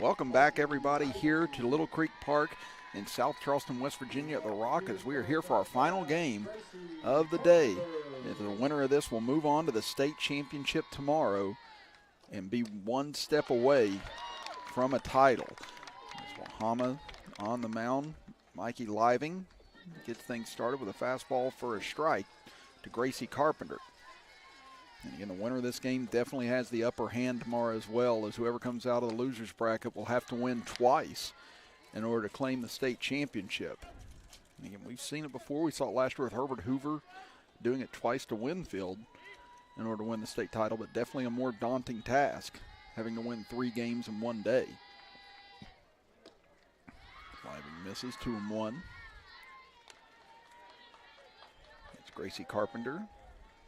Welcome back, everybody, here to Little Creek Park in South Charleston, West Virginia at the Rock, as we are here for our final game of the day. The winner of this will move on to the state championship tomorrow and be one step away from a title. There's Wahama on the mound. Mikey Living gets things started with a fastball for a strike to Gracie Carpenter. And again, the winner of this game definitely has the upper hand tomorrow, as well as whoever comes out of the loser's bracket will have to win twice in order to claim the state championship. And again, we've seen it before. We saw it last year with Herbert Hoover doing it twice to Winfield in order to win the state title, but definitely a more daunting task, having to win 3 games in one day. Living misses, 2-1. It's Gracie Carpenter.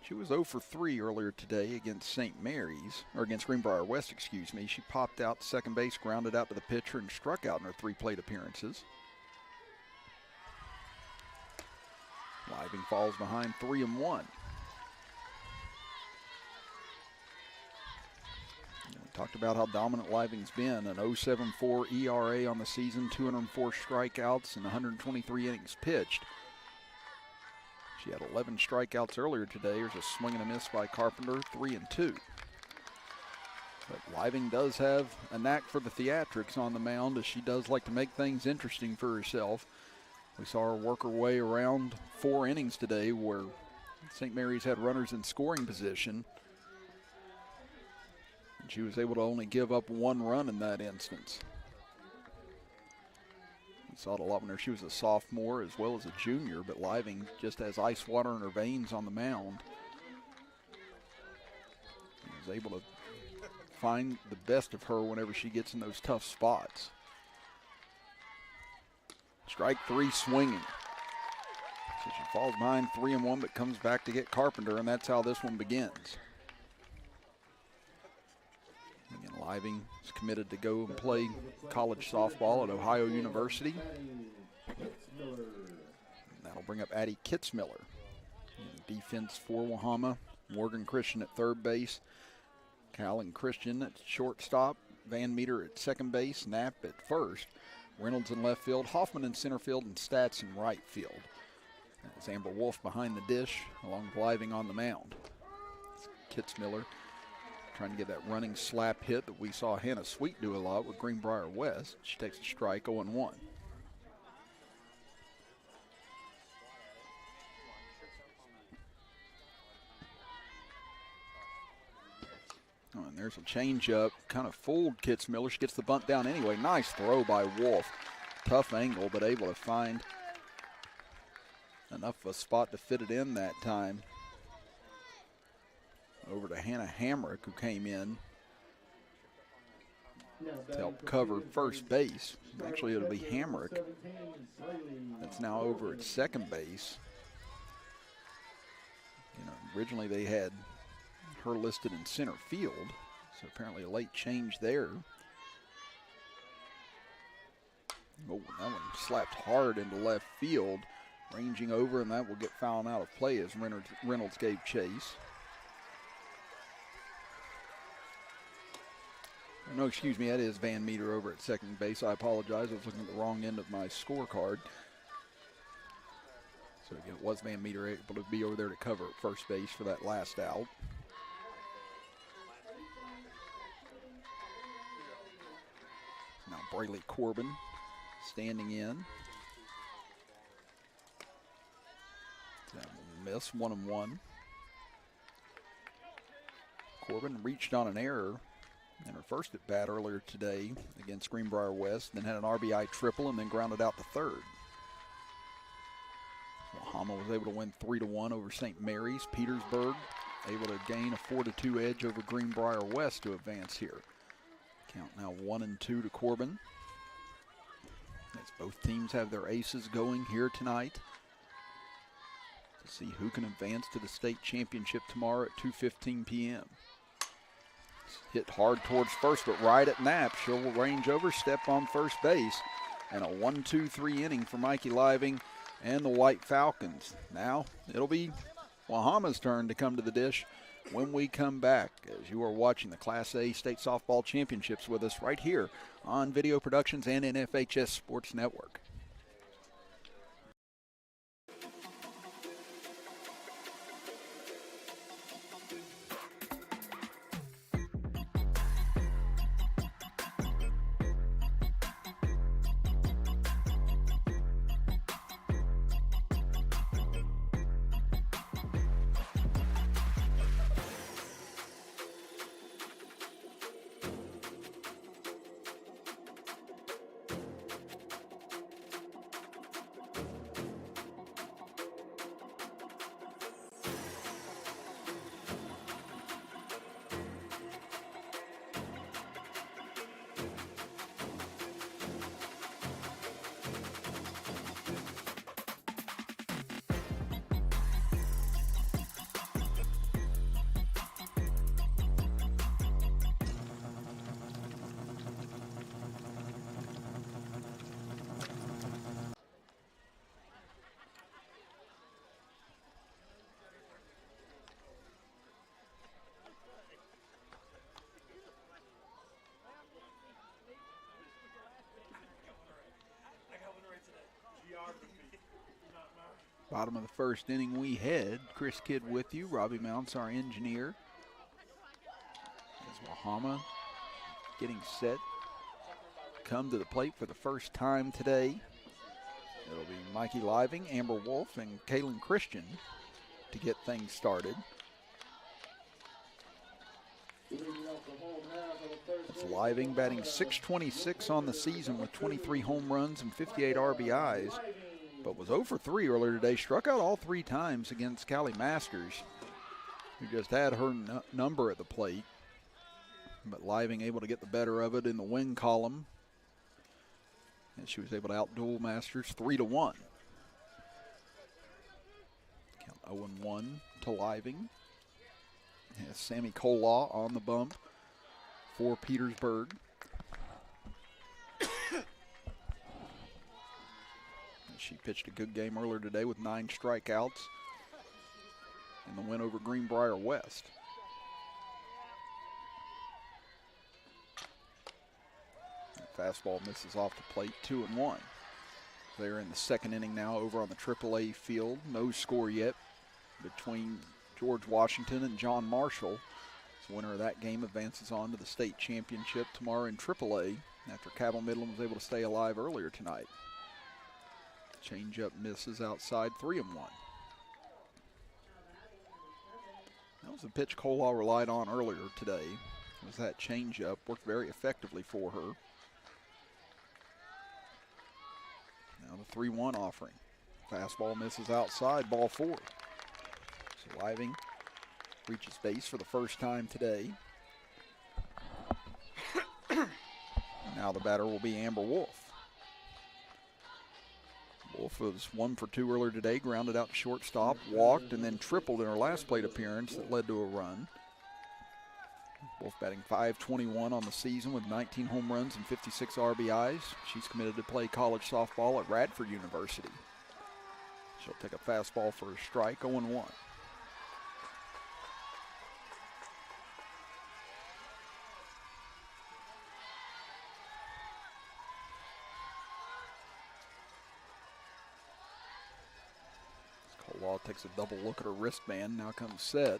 She was 0 for 3 earlier today against St. Mary's, or against Greenbrier West, excuse me. She popped out to second base, grounded out to the pitcher, and struck out in her 3 plate appearances. Living falls behind 3-1. We talked about how dominant Living's been, an 0.74 ERA on the season, 204 strikeouts, and 123 innings pitched. She had 11 strikeouts earlier today. There's a swing and a miss by Carpenter, 3-2. But Living does have a knack for the theatrics on the mound, as she does like to make things interesting for herself. We saw her work her way around 4 innings today, where St. Mary's had runners in scoring position, and she was able to only give up 1 run in that instance. We saw it a lot when she was a sophomore as well as a junior, but Living just has ice water in her veins on the mound. She was able to find the best of her whenever she gets in those tough spots. Strike 3 swinging. So she falls behind 3-1, but comes back to get Carpenter, and that's how this one begins. Again, Living is committed to go and play college softball at Ohio University. And that'll bring up Addie Kitzmiller. Defense for Wahama. Morgan Christian at third base. Callan Christian at shortstop. Van Meter at second base. Knapp at first. Reynolds in left field. Hoffman in center field, and Stats in right field. That's Amber Wolf behind the dish, along with Living on the mound. Kitzmiller trying to get that running slap hit that we saw Hannah Sweet do a lot with Greenbrier West. She takes a strike, 0-1. Oh, and there's a changeup, kind of fooled Kitzmiller. She gets the bunt down anyway. Nice throw by Wolf. Tough angle, but able to find enough of a spot to fit it in that time. Over to Hannah Hamrick, who came in to help cover first base. Actually, it'll be Hamrick that's now over at second base. Originally they had her listed in center field, so apparently a late change there. Oh, that one slapped hard into left field, ranging over, and that will get fouled out of play as Reynolds gave chase. No, excuse me, that is Van Meter over at second base. I apologize, I was looking at the wrong end of my scorecard. So again, it was Van Meter able to be over there to cover at first base for that last out. Now Brayley Corbin standing in. That will miss, 1-1. Corbin reached on an error in her first at bat earlier today against Greenbrier West, then had an RBI triple and then grounded out to third. Wahama was able to win 3-1 over St. Mary's. Petersburg able to gain a 4-2 edge over Greenbrier West to advance here. Count now 1-2 to Corbin, as both teams have their aces going here tonight to see who can advance to the state championship tomorrow at 2:15 p.m. Hit hard towards first, but right at Knapp. She'll range over, step on first base, and a 1-2-3 inning for Mikey Living and the White Falcons. Now it'll be Wahama's turn to come to the dish when we come back, as you are watching the Class A State Softball Championships with us right here on Video Productions and NFHS Sports Network. Bottom of the first inning we head. Chris Kidd with you. Robbie Mounts, our engineer. As Wahama getting set to come to the plate for the first time today. It'll be Mikey Living, Amber Wolf, and Kaylin Christian to get things started. It's Living batting .626 on the season with 23 home runs and 58 RBIs. But was 0 for 3 earlier today. Struck out all 3 times against Callie Masters, who just had her number at the plate. But Living able to get the better of it in the win column. And she was able to outduel Masters 3-1. Count 0-1 to Living. Has Sammy Kolaw on the bump for Petersburg. She pitched a good game earlier today with 9 strikeouts in the win over Greenbrier West. Fastball misses off the plate, 2-1. They're in the second inning now over on the AAA field. No score yet between George Washington and John Marshall. The winner of that game advances on to the state championship tomorrow in AAA after Cabell Midland was able to stay alive earlier tonight. Changeup misses outside, 3-1. That was the pitch Kolaw relied on earlier today. Was that changeup, worked very effectively for her. Now the 3-1 offering. Fastball misses outside, ball 4. So Living reaches base for the first time today. Now the batter will be Amber Wolf. Wolf was 1 for 2 earlier today, grounded out to shortstop, walked, and then tripled in her last plate appearance that led to a run. Wolf batting .521 on the season with 19 home runs and 56 RBIs. She's committed to play college softball at Radford University. She'll take a fastball for a strike, 0-1. Kolaw takes a double look at her wristband, now comes set.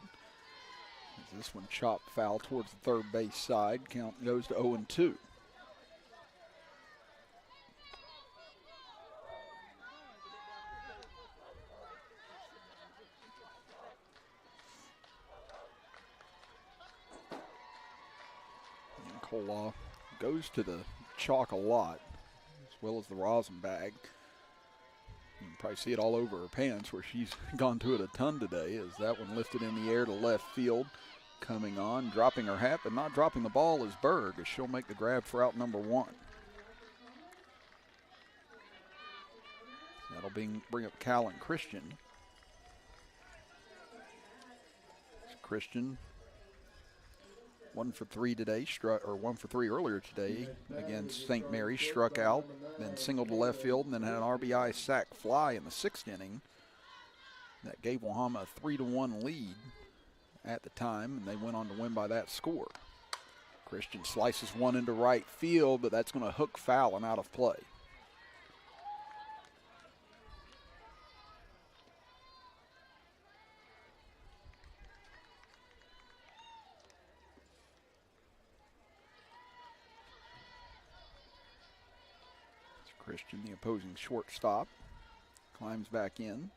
As this one chopped foul towards the third base side. Count goes to 0-2. And Kolaw goes to the chalk a lot, as well as the rosin bag. You can probably see it all over her pants where she's gone to it a ton today, as that one lifted in the air to left field. Coming on, dropping her hat, but not dropping the ball is Berg, as she'll make the grab for out number 1. That'll bring up Cal and Christian. Christian 1 for 3 today, 1 for 3 earlier today against St. Mary's, struck out, then singled to left field, and then had an RBI sac fly in the 6th inning. That gave Wahama a 3-1 lead at the time, and they went on to win by that score. Christian slices one into right field, but that's going to hook foul and out of play. Christian, the opposing shortstop, climbs back in.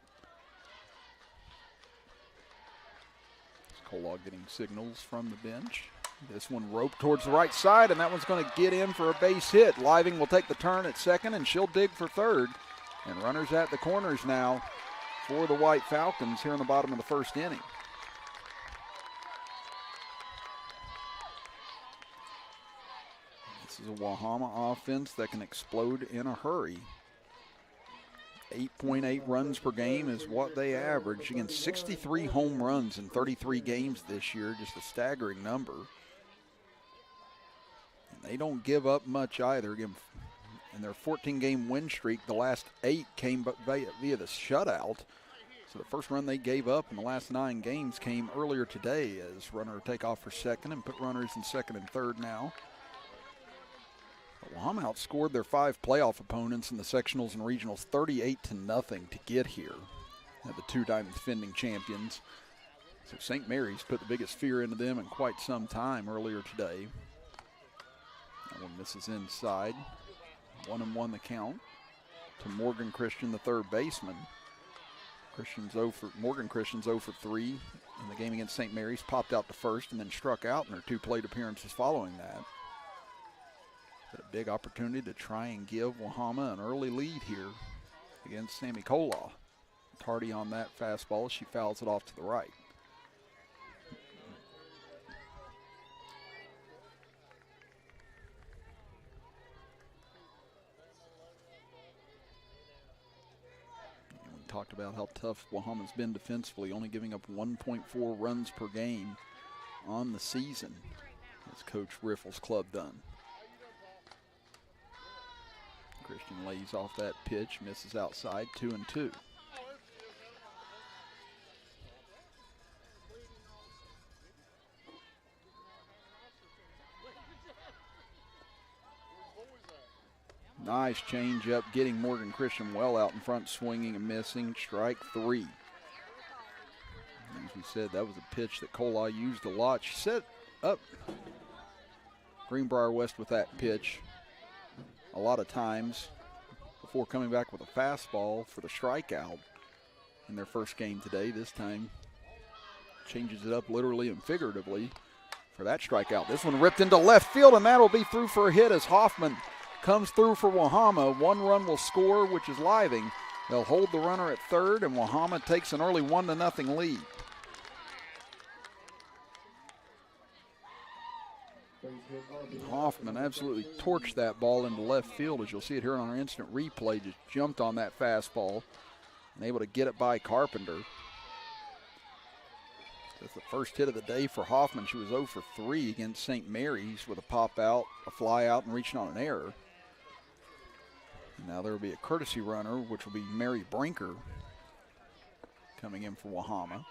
Kolog getting signals from the bench. This one roped towards the right side, and that one's going to get in for a base hit. Living will take the turn at second, and she'll dig for third. And runners at the corners now for the White Falcons here in the bottom of the first inning. This is a Wahama offense that can explode in a hurry. 8.8 runs per game is what they average. Again, 63 home runs in 33 games this year, just a staggering number. And they don't give up much either. Again, in their 14-game win streak, the last 8 came via the shutout. So the first run they gave up in the last 9 games came earlier today as runner take off for second and put runners in second and third now. Wahama outscored their 5 playoff opponents in the sectionals and regionals 38-0 to get here. The 2-time defending champions. So St. Mary's put the biggest fear into them in quite some time earlier today. That one misses inside. 1-1 the count to Morgan Christian, the third baseman. Morgan Christian's 0 for 3 in the game against St. Mary's. Popped out to first and then struck out in her 2 plate appearances following that. But a big opportunity to try and give Wahama an early lead here against Sammy Kola. Tardy on that fastball. She fouls it off to the right. And we talked about how tough Wahama's been defensively, only giving up 1.4 runs per game on the season, as Coach Riffle's club done. Christian lays off that pitch, misses outside, 2-2. Nice changeup, getting Morgan Christian well out in front, swinging and missing. Strike 3. As we said, that was a pitch that Kola used a lot. She set up Greenbrier West with that pitch a lot of times before coming back with a fastball for the strikeout in their first game today. This time changes it up literally and figuratively for that strikeout. This one ripped into left field, and that'll be through for a hit as Hoffman comes through for Wahama. 1 run will score, which is Living. They'll hold the runner at third, and Wahama takes an early 1-0 lead. Hoffman absolutely torched that ball into left field, as you'll see it here on our instant replay. Just jumped on that fastball and able to get it by Carpenter. That's the first hit of the day for Hoffman. She was 0 for 3 against St. Mary's with a pop out, a fly out, and reaching on an error. Now there will be a courtesy runner, which will be Mary Brinker coming in for Wahama,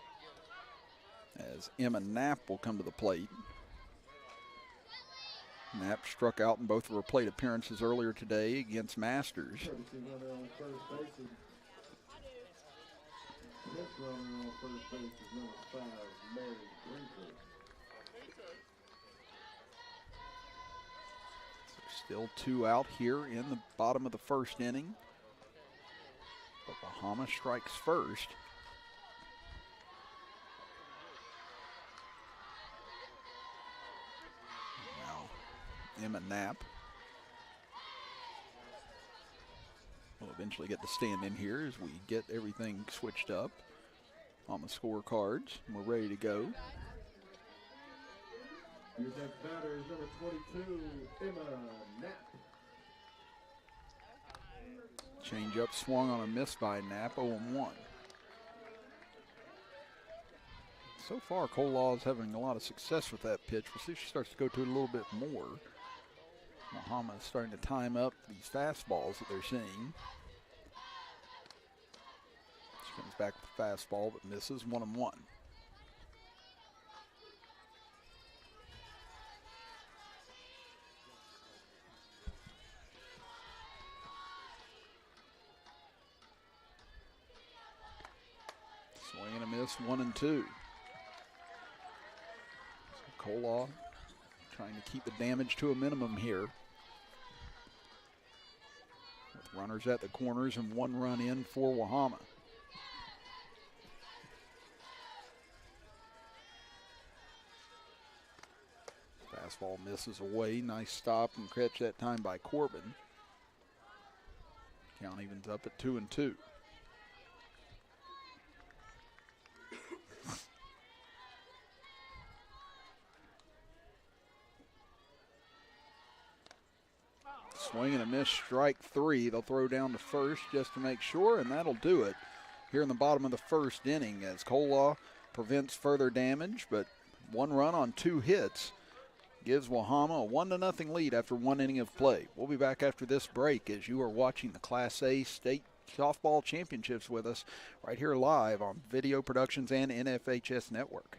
as Emma Knapp will come to the plate. Knapp struck out in both of her plate appearances earlier today against Masters. Still 2 out here in the bottom of the first inning. But Wahama strikes first. Emma Knapp will eventually get to stand in here as we get everything switched up on the scorecards. We're ready to go. Your next batter is number 22, Emma Knapp. Change up swung on a miss by Knapp, 0-1. So far, Kola is having a lot of success with that pitch. We'll see if she starts to go to it a little bit more. Wahama is starting to time up these fastballs that they're seeing. She comes back with the fastball but misses, 1-1. Swing and a miss, 1-2. So Kolaw trying to keep the damage to a minimum here. With runners at the corners and 1 run in for Wahama. Fastball misses away. Nice stop and catch that time by Corbin. Count evens up at 2-2. Swing and a miss, strike 3. They'll throw down to first just to make sure, and that'll do it here in the bottom of the first inning as Kolaw prevents further damage, but 1 run on 2 hits gives Wahama a 1-0 lead after 1 inning of play. We'll be back after this break as you are watching the Class A State Softball Championships with us right here live on Video Productions and NFHS Network.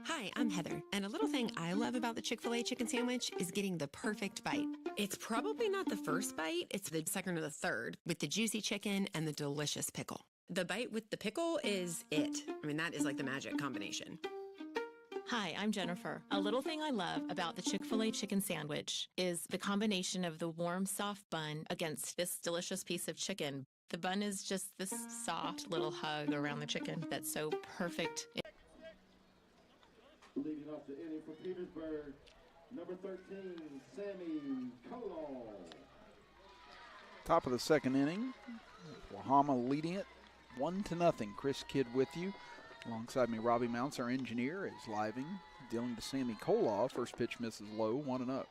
Hi, I'm Heather, and a little thing I love about the Chick-fil-A chicken sandwich is getting the perfect bite. It's probably not the first bite, it's the second or the third, with the juicy chicken and the delicious pickle. The bite with the pickle is it. I mean, that is like the magic combination. Hi, I'm Jennifer. A little thing I love about the Chick-fil-A chicken sandwich is the combination of the warm, soft bun against this delicious piece of chicken. The bun is just this soft little hug around the chicken that's so perfect. Leading off the inning for Petersburg, number 13, Sammy Kolaw. Top of the second inning, Wahama leading it 1-0. Chris Kidd with you. Alongside me, Robbie Mounts, our engineer, is living, dealing to Sammy Kolaw. First pitch misses low, 1-0.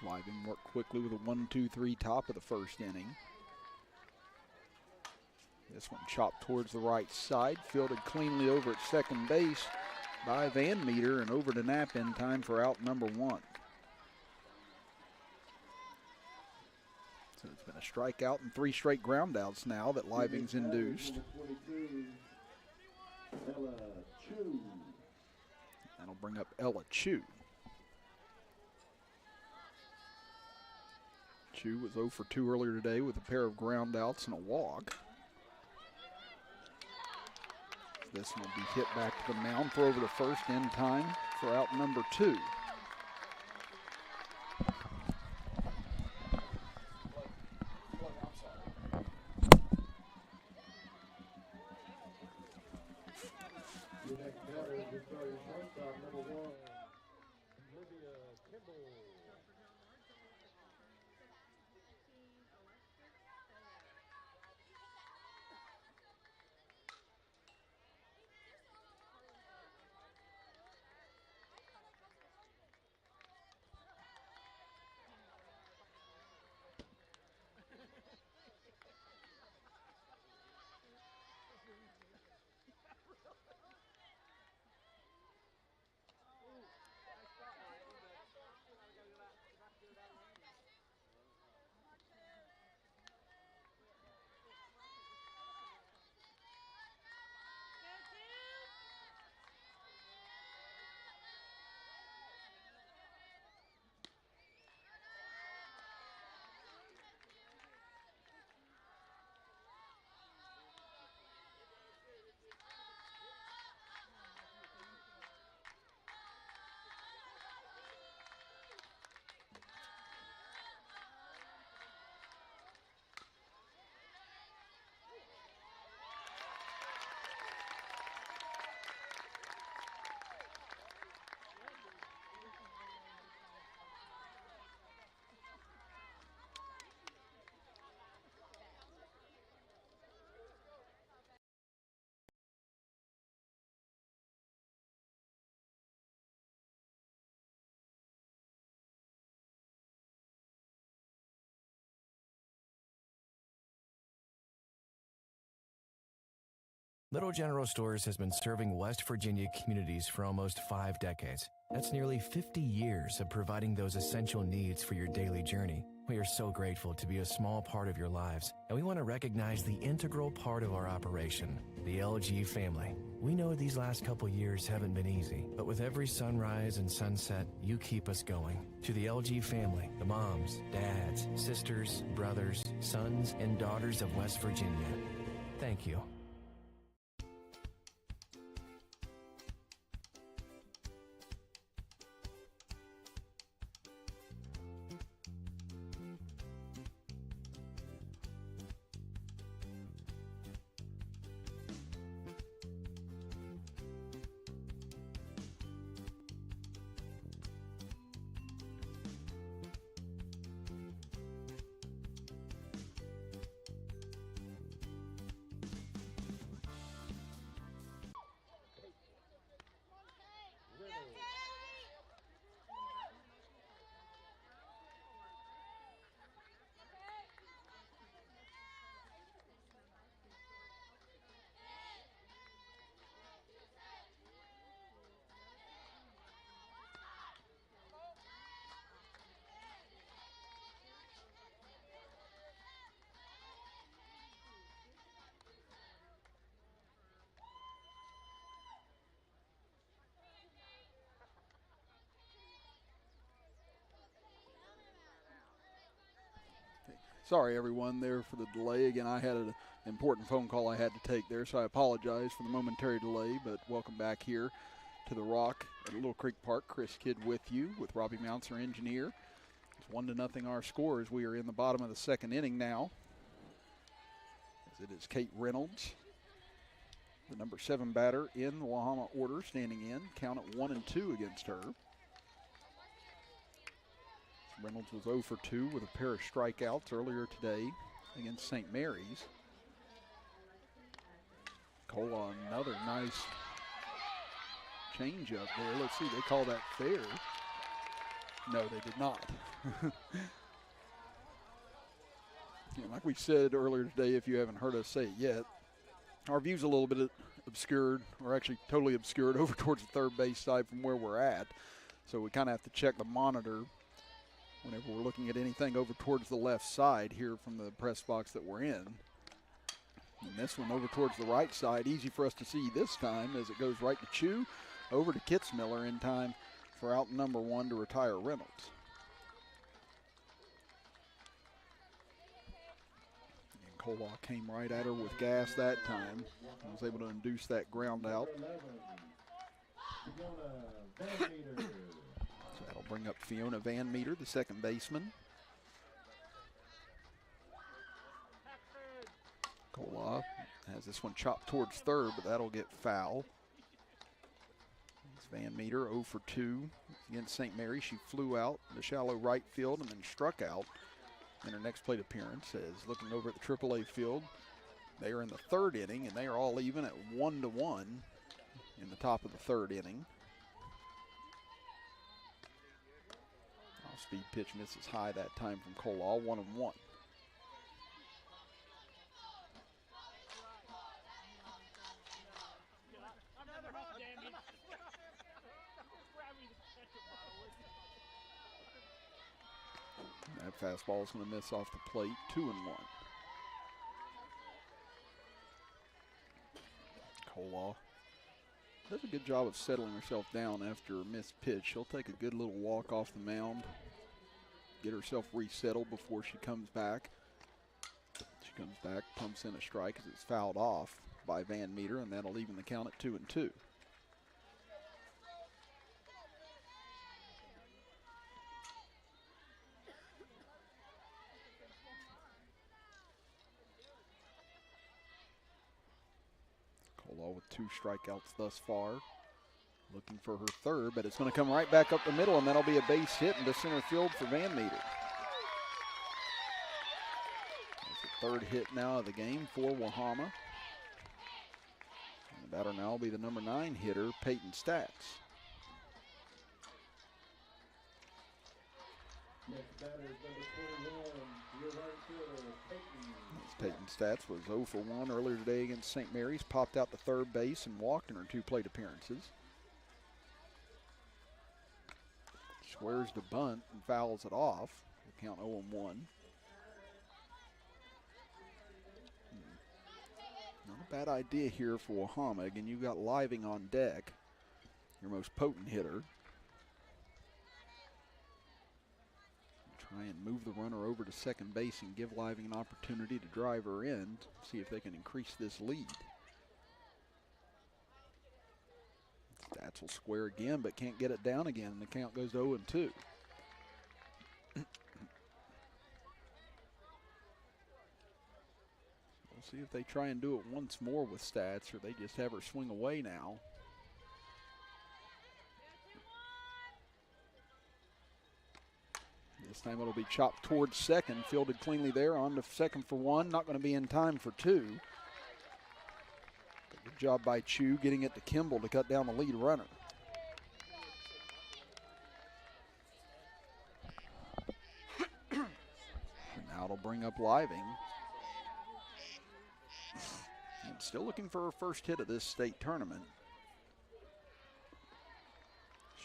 Living worked quickly with a 1-2-3 top of the first inning. This one chopped towards the right side, fielded cleanly over at second base by Van Meter and over to Knapp in time for out number 1. So it's been a strikeout and 3 straight groundouts now that Living's induced. That'll bring up Ella Chu. Chu was 0 for 2 earlier today with a pair of groundouts and a walk. This one will be hit back to the mound, throw over to first in time for out number 2. Your next batter is the starting shortstop, number 1, Olivia Kimball. Little General Stores has been serving West Virginia communities for almost 5 decades. That's nearly 50 years of providing those essential needs for your daily journey. We are so grateful to be a small part of your lives, and we want to recognize the integral part of our operation, the LG family. We know these last couple years haven't been easy, but with every sunrise and sunset, you keep us going. To the LG family, the moms, dads, sisters, brothers, sons, and daughters of West Virginia, thank you. Sorry, everyone, there for the delay. Again, I had an important phone call I had to take there, so I apologize for the momentary delay, but welcome back here to the Rock at Little Creek Park. Chris Kidd with you, with Robbie Mounts, our engineer. It's 1-0 our score as we are in the bottom of the second inning now. As it is Kate Reynolds, the number 7 batter in the Wahama order, standing in. Count at 1-2 against her. Reynolds was 0 for 2 with a pair of strikeouts earlier today against St. Mary's. Cola, another nice changeup there. Let's see, they call that fair. No, they did not. Like we said earlier today, if you haven't heard us say it yet, our view's a little bit obscured, or actually totally obscured over towards the third base side from where we're at. So we kind of have to check the monitor whenever we're looking at anything over towards the left side here from the press box that we're in. And this one over towards the right side, easy for us to see this time as it goes right to Chu, over to Kitzmiller in time for out number 1 to retire Reynolds. And Koloff came right at her with gas that time. I was able to induce that ground out. That'll bring up Fiona Van Meter, the second baseman. Koloff has this one chopped towards third, but that'll get foul. It's Van Meter 0 for 2 against St. Mary. She flew out the shallow right field and then struck out in her next plate appearance. As looking over at the AAA field, they are in the third inning, and they are all even at 1-1 in the top of the third inning. Off-speed pitch misses high that time from Koloff, 1-1. That fastball is going to miss off the plate, 2-1. Koloff does a good job of settling herself down after a missed pitch. She'll take a good little walk off the mound, get herself resettled before she comes back. She comes back, pumps in a strike as it's fouled off by Van Meter, and that'll even the count at 2-2. With 2 strikeouts thus far. Looking for her third, but it's going to come right back up the middle, and that'll be a base hit into center field for Van Meter. That's the third hit now of the game for Wahama. And the batter now will be the number 9 hitter, Peyton Statz. Next batter is number 21, your right fielder, Peyton. Peyton Stats was 0 for 1 earlier today against St. Mary's, popped out to third base and walked in her 2 plate appearances. Squares the bunt and fouls it off. The count 0-1. Not a bad idea here for Wahama. Again, you've got Living on deck, your most potent hitter. Try and move the runner over to second base and give Living an opportunity to drive her in, see if they can increase this lead. Stats will square again, but can't get it down again, and the count goes to 0-2. We'll see if they try and do it once more with Stats, or they just have her swing away now. This time it'll be chopped towards second, fielded cleanly there, on to second for 1, not going to be in time for 2. Good job by Chu getting it to Kimball to cut down the lead runner. And now it'll bring up Living. And still looking for her first hit of this state tournament.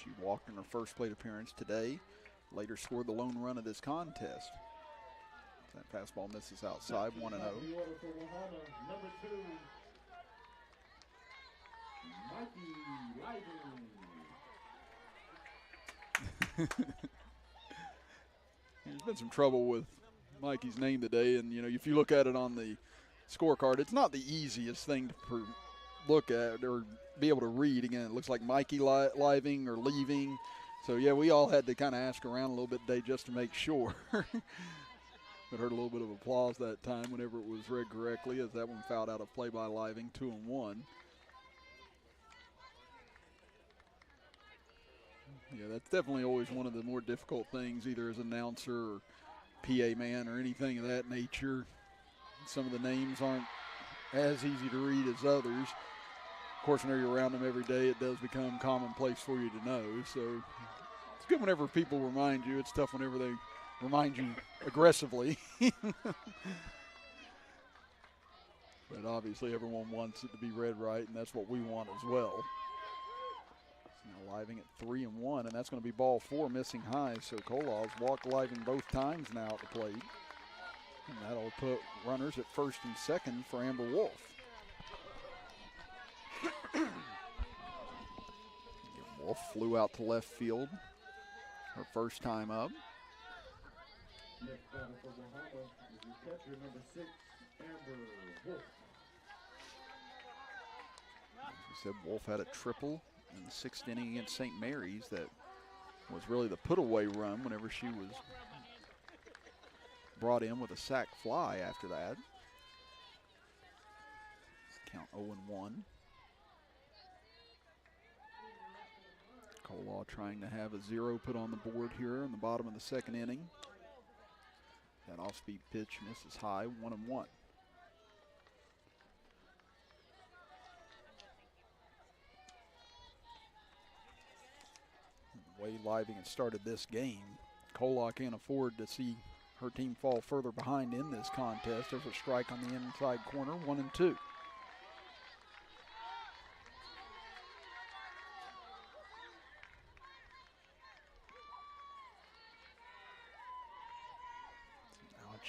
She walked in her first plate appearance today. Later scored the lone run of this contest. That fastball misses outside, 1-0. Number 2, Mikey Living. There's been some trouble with Mikey's name today, and if you look at it on the scorecard, it's not the easiest thing to look at or be able to read. Again, it looks like Mikey Living or Leaving. So, yeah, we all had to kind of ask around a little bit today just to make sure. But heard a little bit of applause that time whenever it was read correctly, as that one fouled out of play by Living, 2-1. Yeah, that's definitely always one of the more difficult things, either as an announcer or PA man or anything of that nature. Some of the names aren't as easy to read as others. Of course, whenever you're around them every day, it does become commonplace for you to know. So it's good whenever people remind you. It's tough whenever they remind you aggressively. But obviously everyone wants it to be read right, and that's what we want as well. So now Living at 3-1, and that's going to be ball 4, missing high. So Kolaw's walked Living both times now at the plate. And that'll put runners at first and second for Amber Wolf. Wolf flew out to left field her first time up. Next batter for Wahama is your catcher, number 6, Amber Wolf. As we said, Wolf had a triple in the 6th inning against St. Mary's that was really the put-away run whenever she was brought in with a sac fly after that. Count 0-1. Kolaw trying to have a 0 put on the board here in the bottom of the 2nd inning. That off-speed pitch misses high, 1-1. The way Living has started this game, Kolaw can't afford to see her team fall further behind in this contest. There's a strike on the inside corner, 1-2.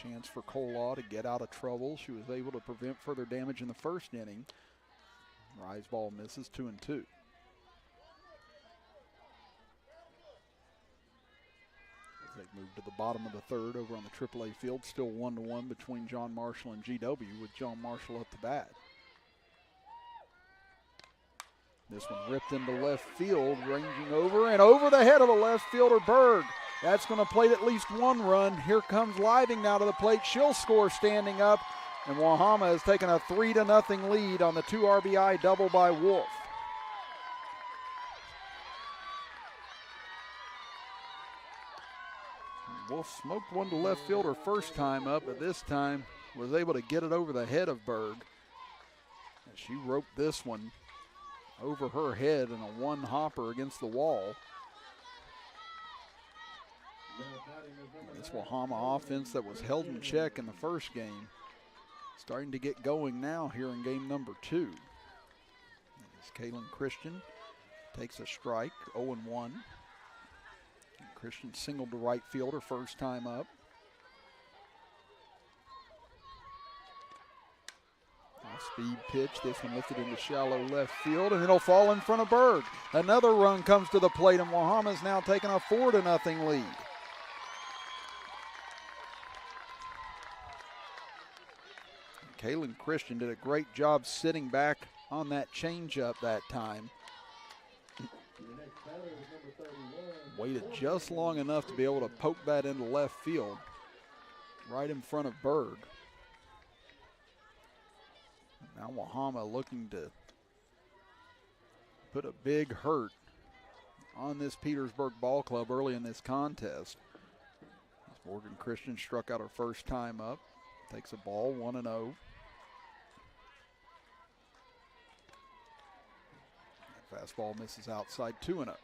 Chance for Kolaw to get out of trouble. She was able to prevent further damage in the 1st inning. Rise ball misses, 2-2. As they move to the bottom of the 3rd over on the AAA field, still 1-1 between John Marshall and GW, with John Marshall up to bat. This one ripped into left field, ranging over and over the head of the left fielder, Berg. That's going to plate at least 1 run. Here comes Living now to the plate. She'll score standing up, and Wahama has taken a 3-0 lead on the 2 RBI double by Wolf. Wolf smoked one to left field her first time up, but this time was able to get it over the head of Berg. And she roped this one over her head in a 1-hopper against the wall. This Wahama offense that was held in check in the first game starting to get going now here in game number 2. As Kaylin Christian takes a strike, 0-1. Christian singled to right field her first time up. Off-speed pitch, this one lifted into shallow left field, and it'll fall in front of Berg. Another run comes to the plate, and Wahama's now taking a 4-0 lead. Kaylin Christian did a great job sitting back on that changeup that time. Waited just long enough to be able to poke that into left field, right in front of Berg. Now Wahama looking to put a big hurt on this Petersburg ball club early in this contest. Morgan Christian struck out her first time up, takes a ball, 1-0. Fastball misses outside, 2-0.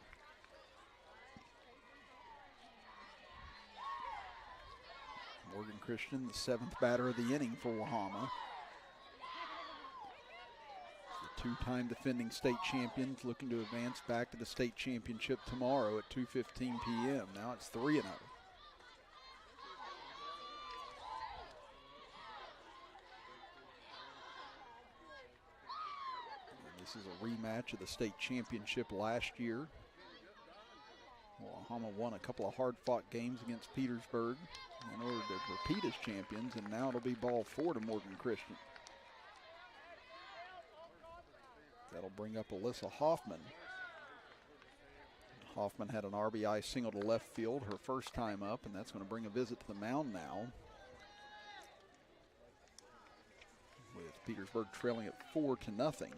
Morgan Christian, the 7th batter of the inning for Wahama. The two-time defending state champions looking to advance back to the state championship tomorrow at 2:15 p.m. Now it's 3-0. This is a rematch of the state championship last year. Wahama won a couple of hard-fought games against Petersburg in order to repeat as champions, and now it'll be ball 4 to Morgan Christian. That'll bring up Alyssa Hoffman. Hoffman had an RBI single to left field her first time up, and that's going to bring a visit to the mound now, with Petersburg trailing at 4-0.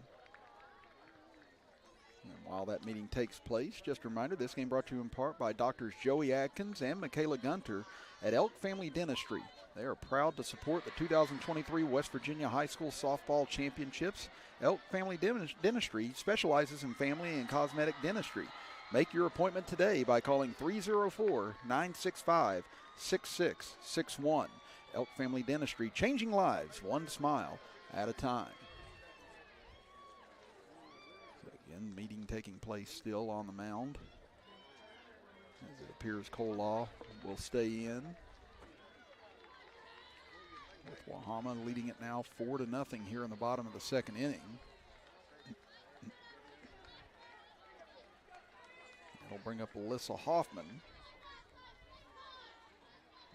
And while that meeting takes place, just a reminder, this game brought to you in part by Doctors Joey Atkins and Michaela Gunter at Elk Family Dentistry. They are proud to support the 2023 West Virginia High School Softball Championships. Elk Family Dentistry specializes in family and cosmetic dentistry. Make your appointment today by calling 304-965-6661. Elk Family Dentistry, changing lives one smile at a time. Again, meeting taking place still on the mound, as it appears Cole Law will stay in, with Wahama leading it now 4-0 here in the bottom of the second inning. That'll bring up Alyssa Hoffman.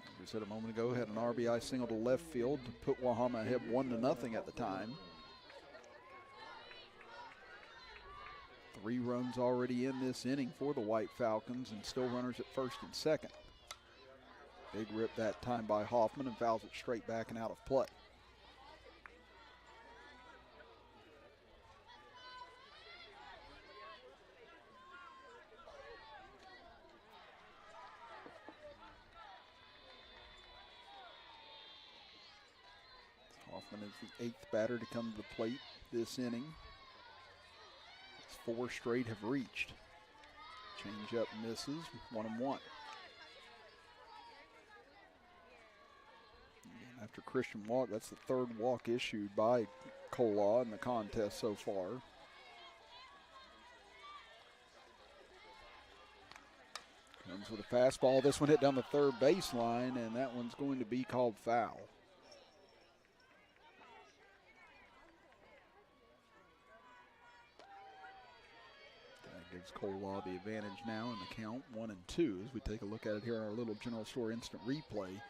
As we said a moment ago, had an RBI single to left field to put Wahama ahead 1-0 at the time. 3 runs already in this inning for the White Falcons, and still runners at first and second. Big rip that time by Hoffman, and fouls it straight back and out of play. Hoffman is the 8th batter to come to the plate this inning. 4 straight have reached. Change up misses, 1-1. After Christian walk, that's the 3rd walk issued by Cole in the contest so far. Comes with a fastball. This one hit down the 3rd baseline, and that one's going to be called foul. Gives Cole the advantage now in the count, 1-2, as we take a look at it here on our little General Store instant replay.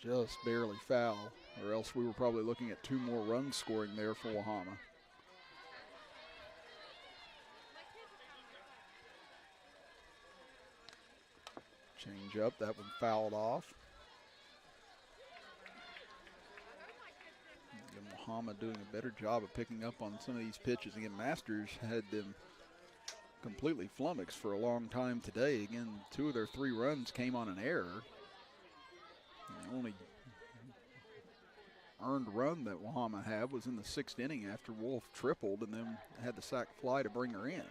Just barely foul, or else we were probably looking at 2 more runs scoring there for Wahama. Change up, that one fouled off. Wahama doing a better job of picking up on some of these pitches. Again, Masters had them completely flummoxed for a long time today. Again, 2 of their 3 runs came on an error. The only earned run that Wahama had was in the 6th inning after Wolf tripled and then had the sac fly to bring her in.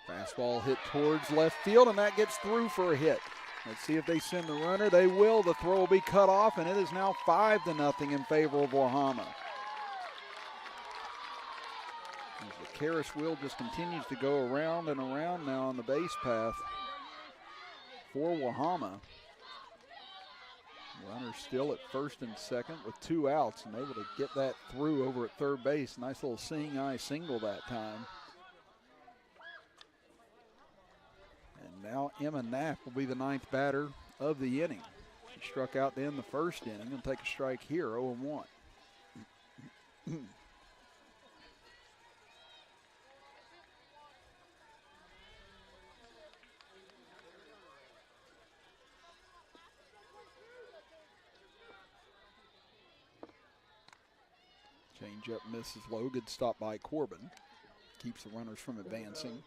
Fastball hit towards left field, and that gets through for a hit. Let's see if they send the runner. They will. The throw will be cut off, and it is now 5-0 in favor of Wahama. As the Karras wheel just continues to go around and around now on the base path for Wahama. Runner still at first and second with 2 outs, and able to get that through over at third base. Nice little seeing eye single that time. And now Emma Knapp will be the 9th batter of the inning. She struck out to end the first inning and take a strike here, 0-1. Change up misses low. Good stop by Corbin. Keeps the runners from advancing.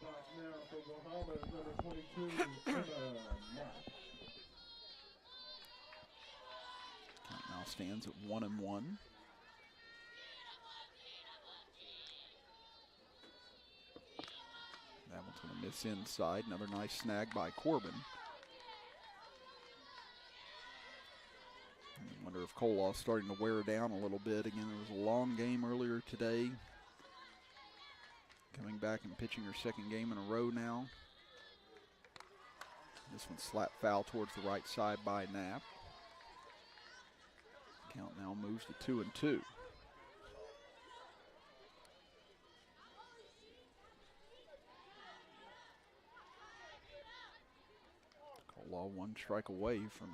Count now stands at 1-1. That one's going to miss inside. Another nice snag by Corbin. I wonder if Kolaw's starting to wear down a little bit. Again, it was a long game earlier today. Coming back and pitching her second game in a row now. This one slapped foul towards the right side by Knapp. Count now moves to 2-2. Kolaw 1 strike away from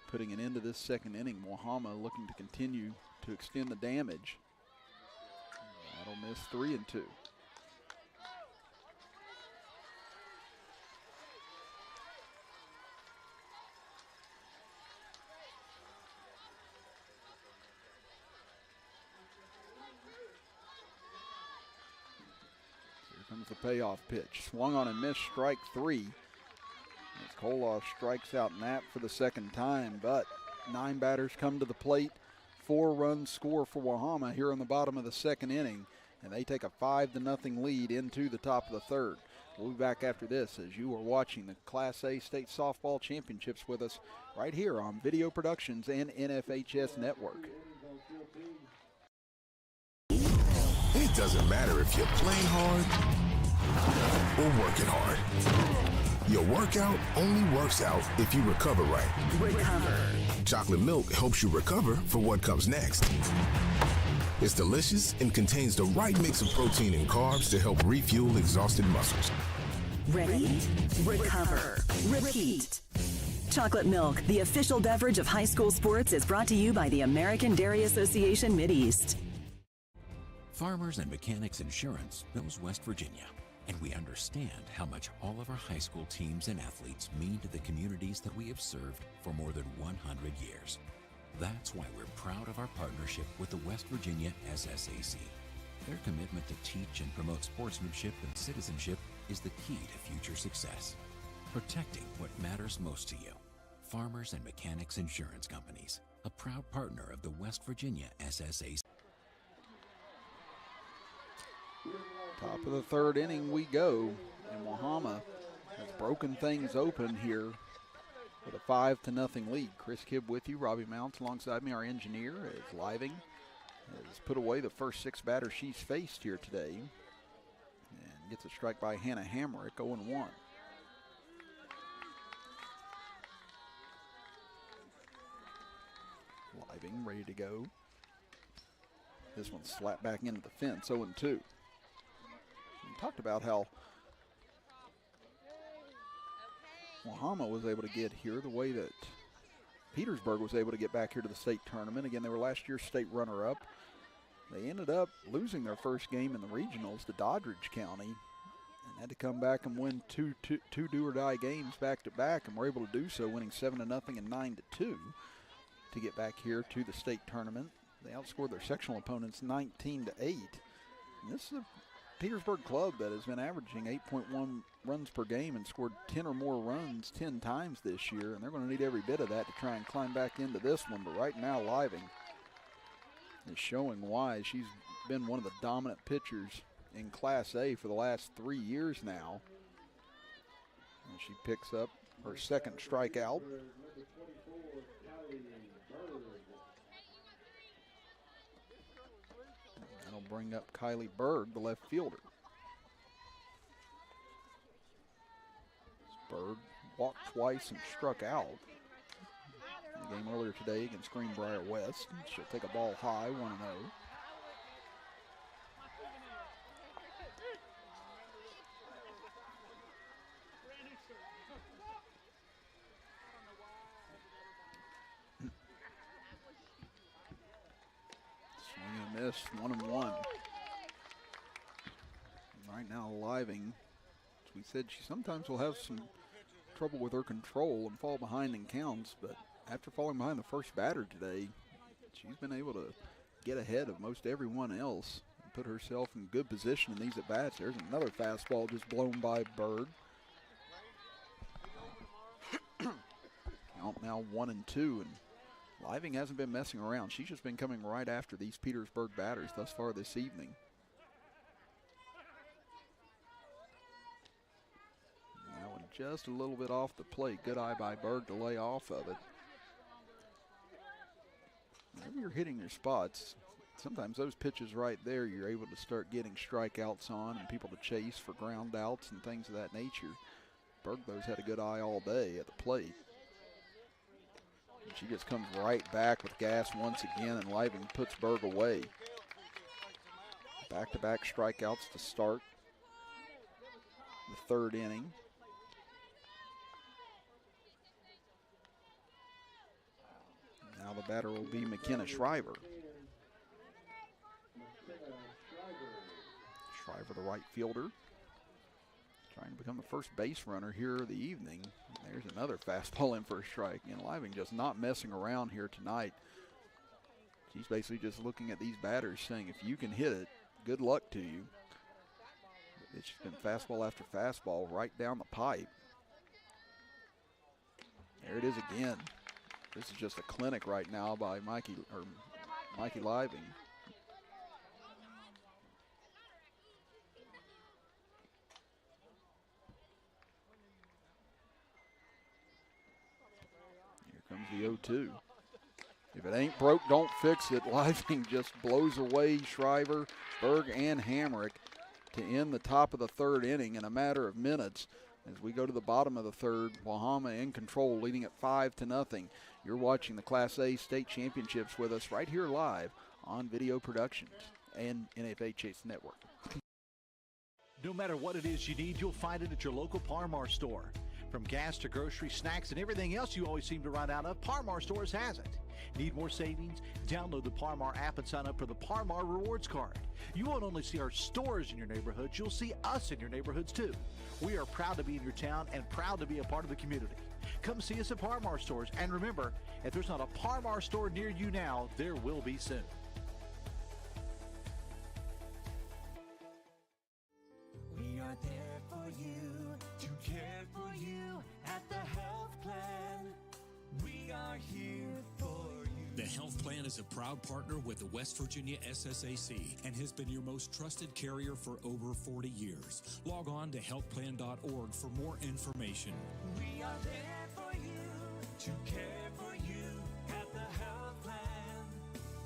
putting an end to this second inning. Wahama looking to continue to extend the damage. That'll miss 3-2. Here comes the payoff pitch. Swung on and missed, strike 3. As Kolaw strikes out Knapp for the second time, but 9 batters come to the plate. 4-run score for Wahama here in the bottom of the second inning, and they take a 5-0 lead into the top of the third. We'll be back after this as you are watching the Class A State Softball Championships with us right here on Video Productions and NFHS Network. It doesn't matter if you're playing hard or working hard. Your workout only works out if you recover right. Recover. Chocolate milk helps you recover for what comes next. It's delicious and contains the right mix of protein and carbs to help refuel exhausted muscles. Ready? Recover. Repeat. Chocolate milk, the official beverage of high school sports, is brought to you by the American Dairy Association Mideast. Farmers and Mechanics Insurance knows West Virginia, and we understand how much all of our high school teams and athletes mean to the communities that we have served for more than 100 years. That's why we're proud of our partnership with the West Virginia SSAC. Their commitment to teach and promote sportsmanship and citizenship is the key to future success. Protecting what matters most to you. Farmers and Mechanics Insurance Companies, a proud partner of the West Virginia SSAC. Top of the third inning we go, and Wahama has broken things open here with a 5-0 lead. Chris Kibb with you, Robbie Mounts alongside me, our engineer, as Living has put away the first 6 batters she's faced here today and gets a strike by Hannah Hamrick, 0-1. Living ready to go. This one slapped back into the fence, 0-2. We talked about how Wahama was able to get here the way that Petersburg was able to get back here to the state tournament. Again, they were last year's state runner-up. They ended up losing their first game in the regionals to Doddridge County and had to come back and win two do-or-die games back-to-back, and were able to do so, winning 7-0 and 9-2 to get back here to the state tournament. They outscored their sectional opponents 19-8. And this is a Petersburg club that has been averaging 8.1 runs per game and scored 10 or more runs 10 times this year, and they're going to need every bit of that to try and climb back into this one. But right now, Living is showing why. She's been one of the dominant pitchers in Class A for the last 3 years now. And she picks up her second strikeout. That'll bring up Kylie Berg, the left fielder. Berg walked twice and struck out in the game earlier today against Greenbrier West. She'll take a ball high, 1-0. Swing and miss, 1-1. Right now, Living, as we said, she sometimes will have some trouble with her control and fall behind in counts, but after falling behind the first batter today, she's been able to get ahead of most everyone else and put herself in good position in these at-bats. There's another fastball just blown by Berg. Count now 1-2, and Living hasn't been messing around. She's just been coming right after these Petersburg batters thus far this evening. That one just a little bit off the plate. Good eye by Berg to lay off of it. Whenever you're hitting your spots, sometimes those pitches right there, you're able to start getting strikeouts on and people to chase for ground outs and things of that nature. Berg, those had a good eye all day at the plate. And she just comes right back with gas once again, and Living puts Berg away. Back-to-back strikeouts to start the third inning. Now the batter will be McKenna Shriver. Shriver, the right fielder, trying to become the first base runner here of the evening. There's another fastball in for a strike. And Living just not messing around here tonight. She's basically just looking at these batters saying, if you can hit it, good luck to you. It's just been fastball after fastball right down the pipe. There it is again. This is just a clinic right now by Mikey Living. Here comes the 0-2. If it ain't broke, don't fix it. Living just blows away Shriver, Berg, and Hamrick to end the top of the third inning in a matter of minutes. As we go to the bottom of the third, Wahama in control, leading at 5-0. You're watching the Class A State Championships with us right here live on Video Productions and NFHS Network. No matter what it is you need, you'll find it at your local Par-Mar store. From gas to groceries, snacks, and everything else you always seem to run out of, Par-Mar Stores has it. Need more savings? Download the Par-Mar app and sign up for the Par-Mar Rewards Card. You won't only see our stores in your neighborhoods, you'll see us in your neighborhoods too. We are proud to be in your town and proud to be a part of the community. Come see us at Par-Mar Stores, and remember, if there's not a Par-Mar store near you now, there will be soon. We are there for you, to care for you at the health plan. We are here for you. The Health Plan is a proud partner with the West Virginia SSAC and has been your most trusted carrier for over 40 years. Log on to healthplan.org for more information. We are there for you, to care for you at the health plan.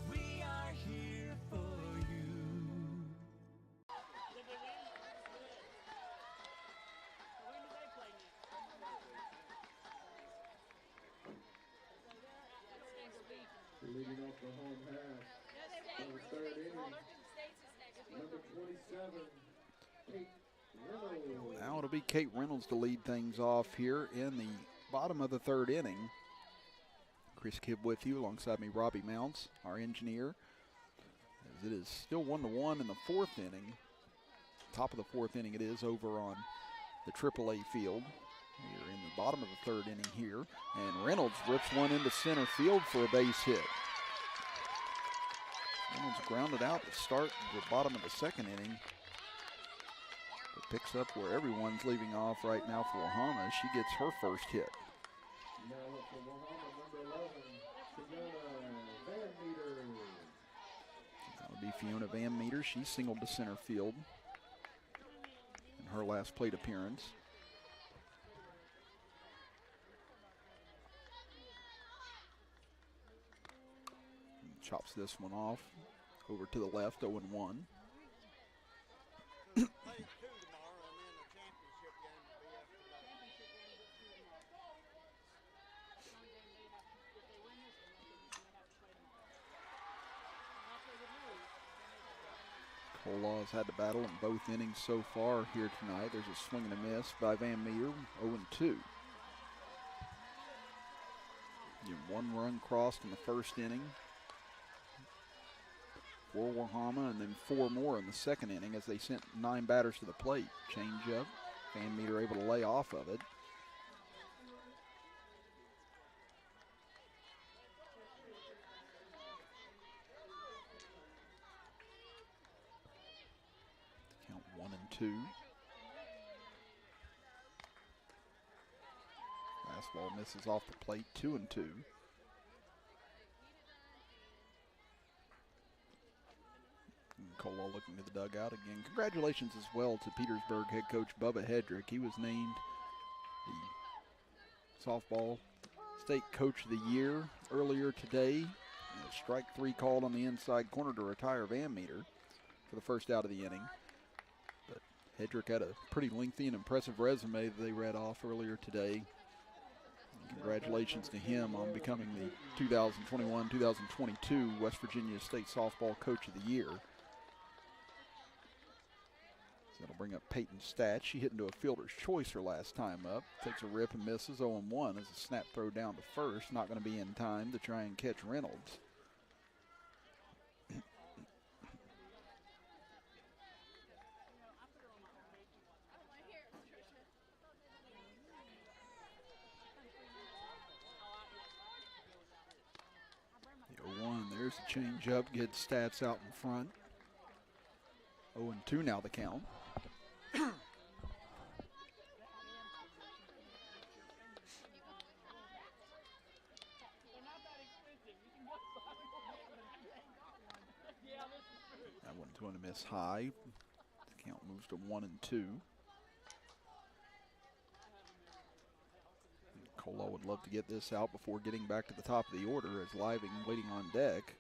We are here for you. Leading off the home half of the third inning, number 27, Kate Reynolds. Now it'll be Kate Reynolds to lead things off here in the bottom of the third inning. Chris Kibb with you alongside me, Robbie Mounts, our engineer. As it is still 1-1 in the fourth inning. Top of the fourth inning it is over on the AAA field. We're in the bottom of the third inning here, and Reynolds rips one into center field for a base hit. Reynolds grounded out to start the bottom of the second inning. It picks up where everyone's leaving off right now for Wahama. She gets her first hit. Now for Wahama, number 11, Fiona Van Meter. That'll be Fiona Van Meter. She singled to center field in her last plate appearance. chops this one off over to the left, 0-1. Colaw's had to battle in both innings so far here tonight. There's a swing and a miss by Van Meter, 0-2. One run crossed in the first inning for Wahama, and then 4 more in the second inning as they sent 9 batters to the plate. Change up, Van Meter able to lay off of it. Count 1-2. Fastball misses off the plate, 2-2. Cola looking to the dugout again. Congratulations as well to Petersburg head coach Bubba Hedrick. He was named the softball state coach of the year earlier today. A strike 3 called on the inside corner to retire Van Meter for the first out of the inning. But Hedrick had a pretty lengthy and impressive resume that they read off earlier today. Congratulations to him on becoming the 2021-2022 West Virginia State Softball Coach of the Year. So that'll bring up Peyton's stats. She hit into a fielder's choice her last time up. Takes a rip and misses, 0-1 as a snap throw down to first. Not going to be in time to try and catch Reynolds. There's the change up, gets stats out in front. 0-2 now the count. That one's going to miss high. The count moves to 1-2. Colo would love to get this out before getting back to the top of the order as Living waiting on deck.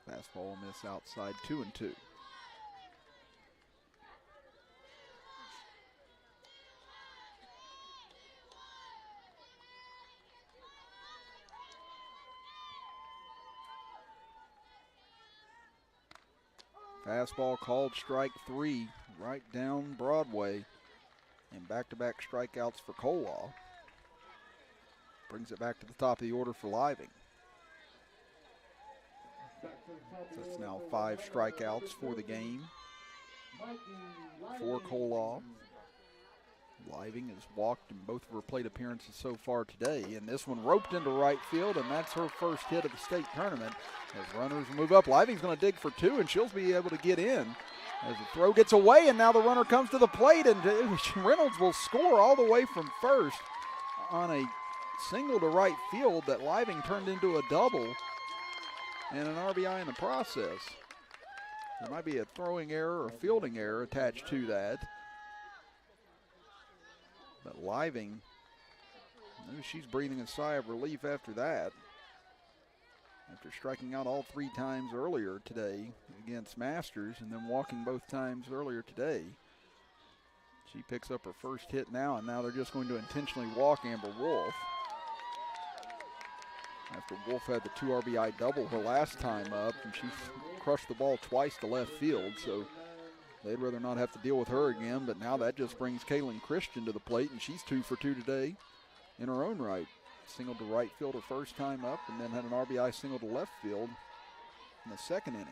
Fastball miss outside, 2-2. Fastball called strike 3 right down Broadway. And back-to-back strikeouts for Colaw. Brings it back to the top of the order for Living. So it's now 5 strikeouts for the game for Colaw. Living has walked in both of her plate appearances so far today. And this one roped into right field, and that's her first hit of the state tournament. As runners move up, Living's going to dig for 2, and she'll be able to get in. As the throw gets away, and now the runner comes to the plate, and Reynolds will score all the way from first on a single to right field that Living turned into a double and an RBI in the process. There might be a throwing error or fielding error attached to that. But Living, she's breathing a sigh of relief after that. After striking out all 3 times earlier today against Masters and then walking both times earlier today. She picks up her first hit now, and now they're just going to intentionally walk Amber Wolf. After Wolf had the 2 RBI double her last time up, and she crushed the ball twice to left field, so they'd rather not have to deal with her again, but now that just brings Kaylin Christian to the plate, and she's 2 for 2 today in her own right. Single to right field her first time up, and then had an RBI single to left field in the second inning.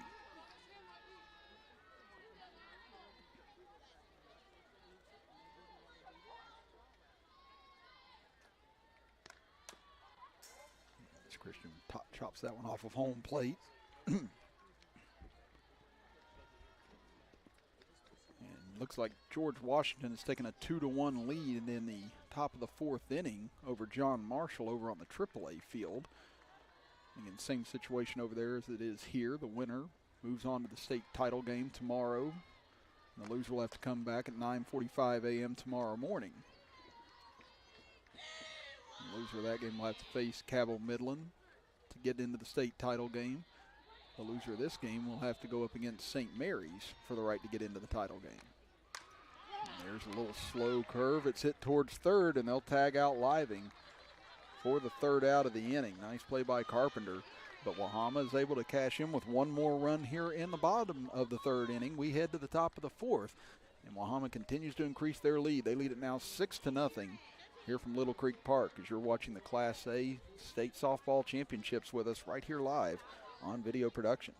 As Christian chops that one off of home plate. And looks like George Washington has taken a 2-1 lead in the top of the 4th inning over John Marshall over on the AAA field. Again, same situation over there as it is here. The winner moves on to the state title game tomorrow. And the loser will have to come back at 9:45 a.m. tomorrow morning. The loser of that game will have to face Cabell Midland to get into the state title game. The loser of this game will have to go up against St. Mary's for the right to get into the title game. And there's a little slow curve. It's hit towards third, and they'll tag out Living for the third out of the inning. Nice play by Carpenter, but Wahama is able to cash in with one more run here in the bottom of the third inning. We head to the top of the fourth, and Wahama continues to increase their lead. They lead it now 6-0 here from Little Creek Park as you're watching the Class A State Softball Championships with us right here live on Video Productions.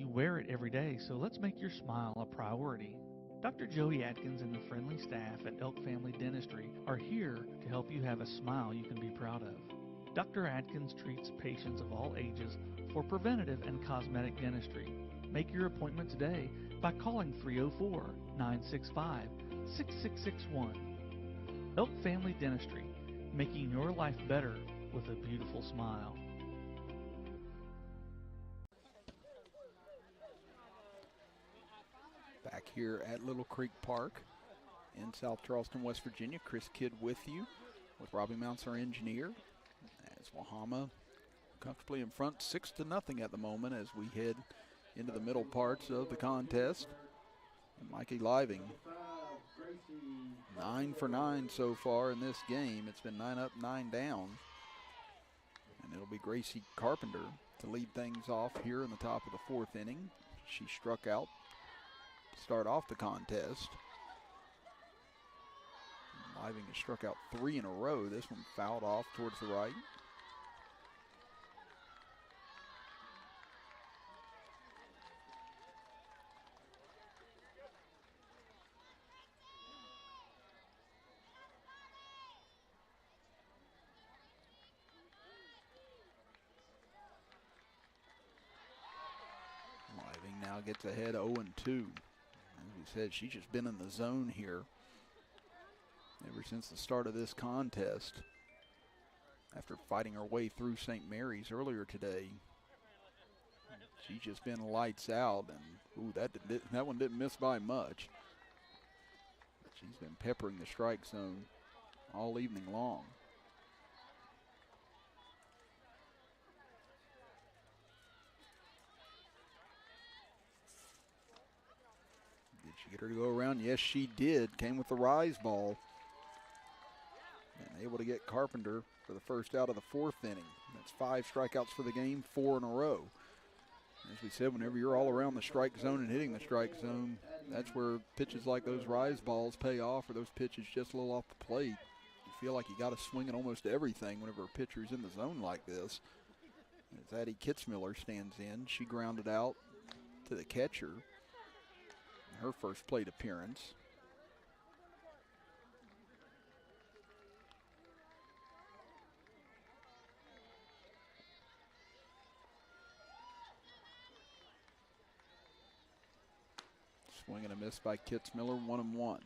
Wear it every day, so let's make your smile a priority. Dr. Joey Atkins and the friendly staff at Elk Family Dentistry are here to help you have a smile you can be proud of. Dr. Atkins treats patients of all ages for preventative and cosmetic dentistry. Make your appointment today by calling 304-965-6661. Elk Family Dentistry, making your life better with a beautiful smile. Back here at Little Creek Park in South Charleston, West Virginia. Chris Kidd with you, with Robbie Mounts, our engineer, as Wahama comfortably in front 6-0 at the moment as we head into the middle parts of the contest. And Mikey Living, 9 for 9 so far in this game. It's been 9 up, 9 down. And it'll be Gracie Carpenter to lead things off here in the top of the fourth inning. She struck out start off the contest. Living has struck out 3 in a row. This one fouled off towards the right. Living now gets ahead 0-2. As we said, she's just been in the zone here ever since the start of this contest. After fighting her way through St. Mary's earlier today, she's just been lights out, and ooh, that one didn't miss by much. She's been peppering the strike zone all evening long. Did she get her to go around? Yes, she did. Came with the rise ball. And able to get Carpenter for the first out of the fourth inning. That's 5 strikeouts for the game, 4 in a row. As we said, whenever you're all around the strike zone and hitting the strike zone, that's where pitches like those rise balls pay off, or those pitches just a little off the plate. You feel like you got to swing at almost everything whenever a pitcher's in the zone like this. As Addie Kitzmiller stands in, she grounded out to the catcher in her first plate appearance. Swing and a miss by Kitzmiller, 1-1.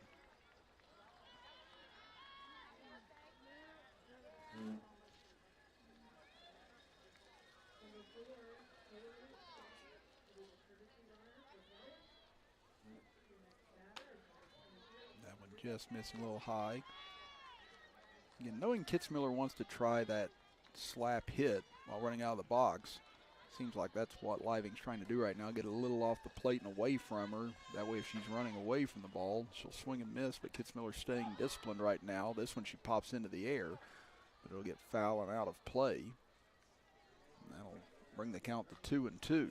That one just missing a little high. Again, knowing Kitzmiller wants to try that slap hit while running out of the box, seems like that's what Living's trying to do right now, get a little off the plate and away from her. That way if she's running away from the ball, she'll swing and miss, but Kitzmiller's staying disciplined right now. This one she pops into the air, but it'll get foul and out of play. And that'll bring the count to 2-2.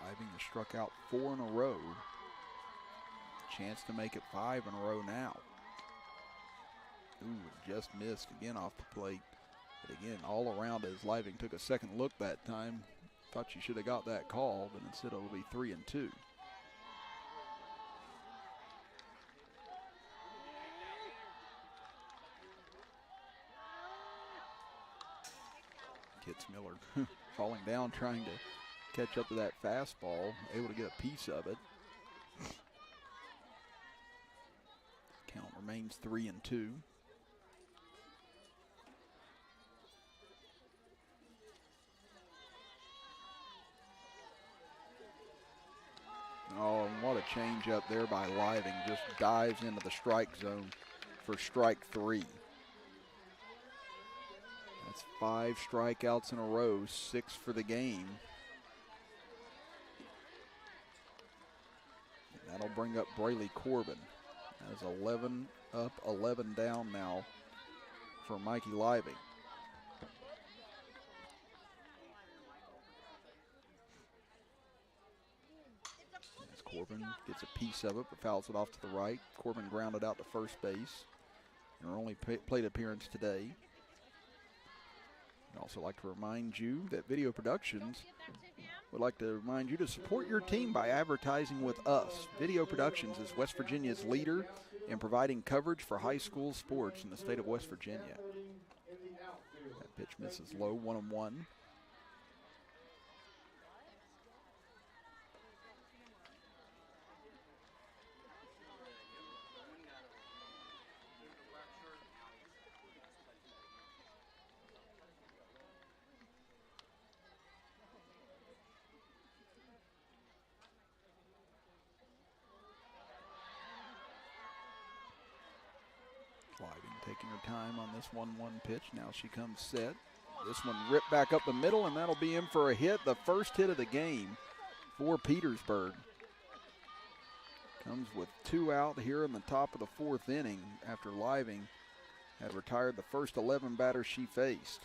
Living has struck out 4 in a row. Chance to make it 5 in a row now. Ooh, just missed again off the plate. But again, all around as Living took a second look that time. Thought she should have got that call, but instead it'll be 3-2. Kitzmiller falling down, trying to catch up to that fastball, able to get a piece of it. Count remains 3-2. Oh, and what a change up there by Living. Just dives into the strike zone for strike 3. That's 5 strikeouts in a row, 6 for the game. And that'll bring up Braylee Corbin. That's 11 up, 11 down now for Mikey Living. As Corbin gets a piece of it, but fouls it off to the right. Corbin grounded out to first base in her only plate appearance today. I'd also like to remind you that Video Productions would like to remind you to support your team by advertising with us. Video Productions is West Virginia's leader in providing coverage for high school sports in the state of West Virginia. That pitch misses low, 1-1. Taking her time on this 1-1 pitch. Now she comes set. This one ripped back up the middle, and that'll be in for a hit. The first hit of the game for Petersburg. Comes with 2 out here in the top of the 4th inning after Living had retired the first 11 batters she faced.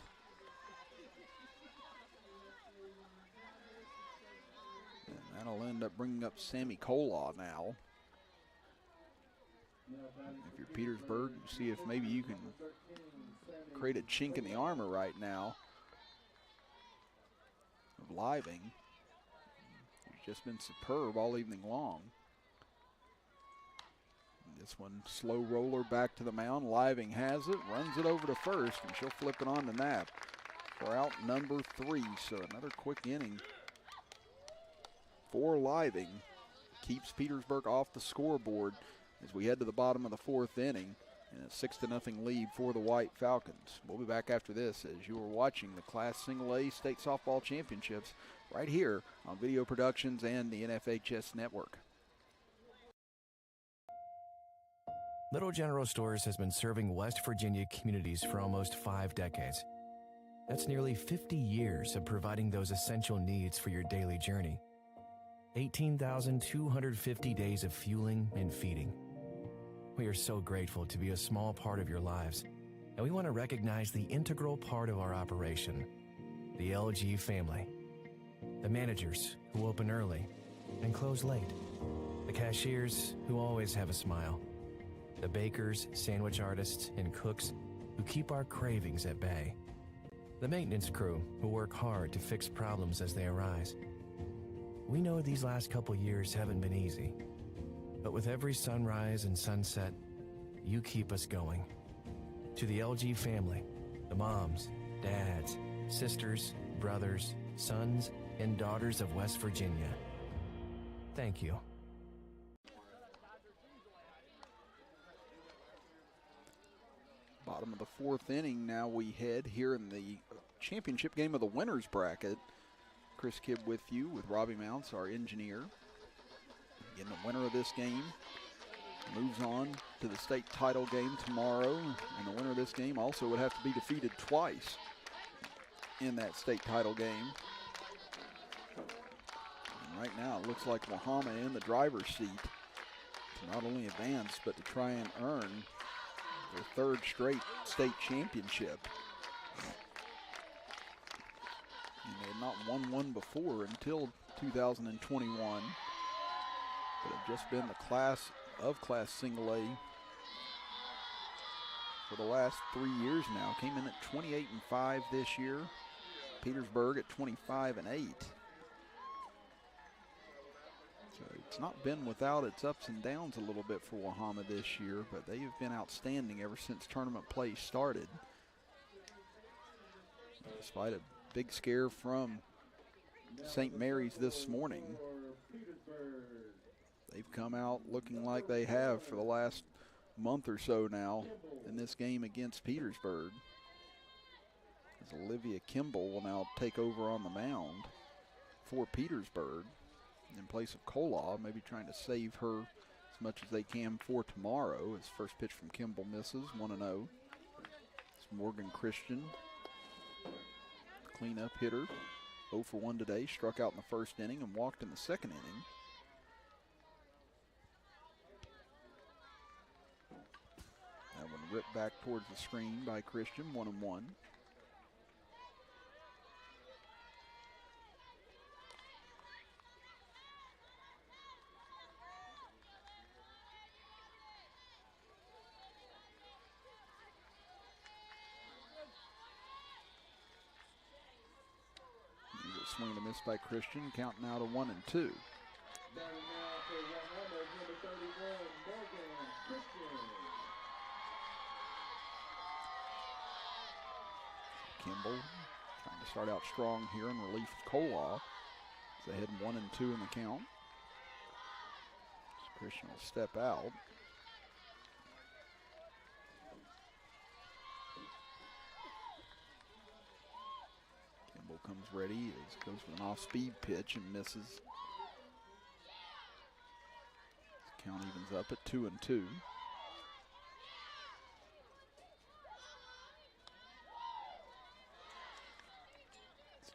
And that'll end up bringing up Sammy Kolaw now. If you're Petersburg, see if maybe you can create a chink in the armor right now of Living. He's just been superb all evening long. This one, slow roller back to the mound. Living has it, runs it over to first, and she'll flip it on to Knapp for out number 3. So another quick inning for Living. Keeps Petersburg off the scoreboard as we head to the bottom of the 4th inning, and a 6-0 lead for the White Falcons. We'll be back after this as you are watching the Class Single A State Softball Championships right here on Video Productions and the NFHS Network. Little General Stores has been serving West Virginia communities for almost 5 decades. That's nearly 50 years of providing those essential needs for your daily journey. 18,250 days of fueling and feeding. We are so grateful to be a small part of your lives, and we want to recognize the integral part of our operation, the LG family. The managers who open early and close late. The cashiers who always have a smile. The bakers, sandwich artists, and cooks who keep our cravings at bay. The maintenance crew who work hard to fix problems as they arise. We know these last couple years haven't been easy, but with every sunrise and sunset, you keep us going. To the LG family, the moms, dads, sisters, brothers, sons, and daughters of West Virginia, thank you. Bottom of the 4th inning, now we head here in the championship game of the winners bracket. Chris Kidd with you, with Robbie Mounts, our engineer. Again, the winner of this game moves on to the state title game tomorrow, and the winner of this game also would have to be defeated twice in that state title game. And right now, it looks like Wahama in the driver's seat to not only advance, but to try and earn their 3rd straight state championship. And they had not won one before until 2021, but have just been the Class Single A for the last 3 years now. Came in at 28-5 this year. Petersburg at 25-8. So it's not been without its ups and downs a little bit for Wahama this year, but they have been outstanding ever since tournament play started. Despite a big scare from St. Mary's this morning, they've come out looking like they have for the last month or so now in this game against Petersburg. As Olivia Kimball will now take over on the mound for Petersburg in place of Kolaw, maybe trying to save her as much as they can for tomorrow. As first pitch from Kimball misses, 1-0. It's Morgan Christian, cleanup hitter, 0 for 1 today, struck out in the first inning and walked in the second inning. That one ripped back towards the screen by Christian, 1-1. Swing and a miss by Christian, counting out a 1-2. Batting now for Wahama, number 31, Morgan Christian. Kimball trying to start out strong here in relief of Kolaw. They had 1-2 in the count. So Christian will step out. Kimball comes ready, goes with an off-speed pitch and misses. His count evens up at 2-2.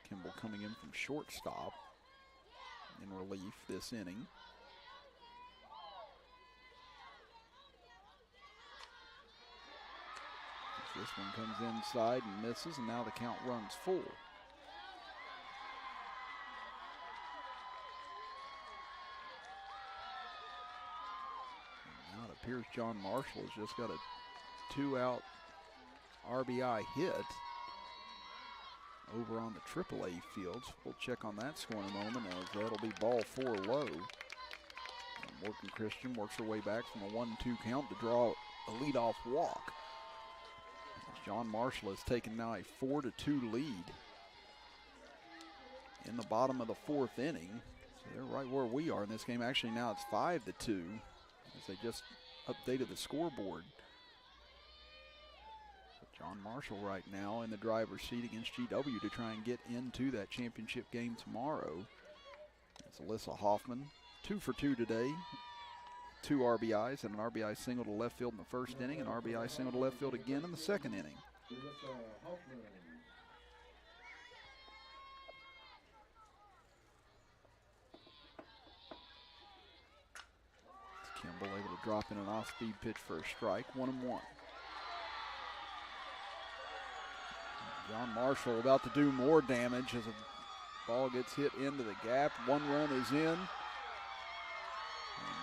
Kimball coming in from shortstop in relief this inning. As this one comes inside and misses, and now the count runs full. And now it appears John Marshall has just got a 2-out RBI hit over on the AAA fields. We'll check on that score in a moment, as that'll be ball 4 low. And Morgan Christian works her way back from a 1-2 count to draw a leadoff walk. As John Marshall has taken now a 4-2 lead in the bottom of the 4th inning. So they're right where we are in this game. Actually, now it's 5-2 as they just updated the scoreboard. John Marshall right now in the driver's seat against GW to try and get into that championship game tomorrow. It's Alyssa Hoffman, 2 for 2 today. 2 RBIs and an RBI single to left field in the first inning, an RBI single to left field again in the second inning. Kimball able to drop in an off-speed pitch for a strike, 1-1. John Marshall about to do more damage as a ball gets hit into the gap. 1 run is in. And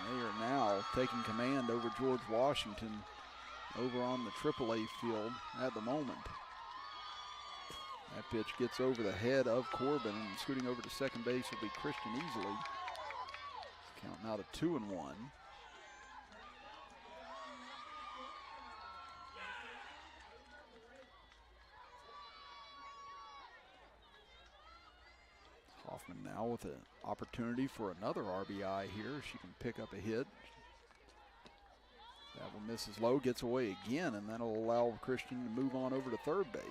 they are now taking command over George Washington over on the AAA field at the moment. That pitch gets over the head of Corbin, and scooting over to second base will be Christian easily. Count now to 2-1. Hoffman now with an opportunity for another RBI here. She can pick up a hit. That one misses low, gets away again, and that'll allow Christian to move on over to third base.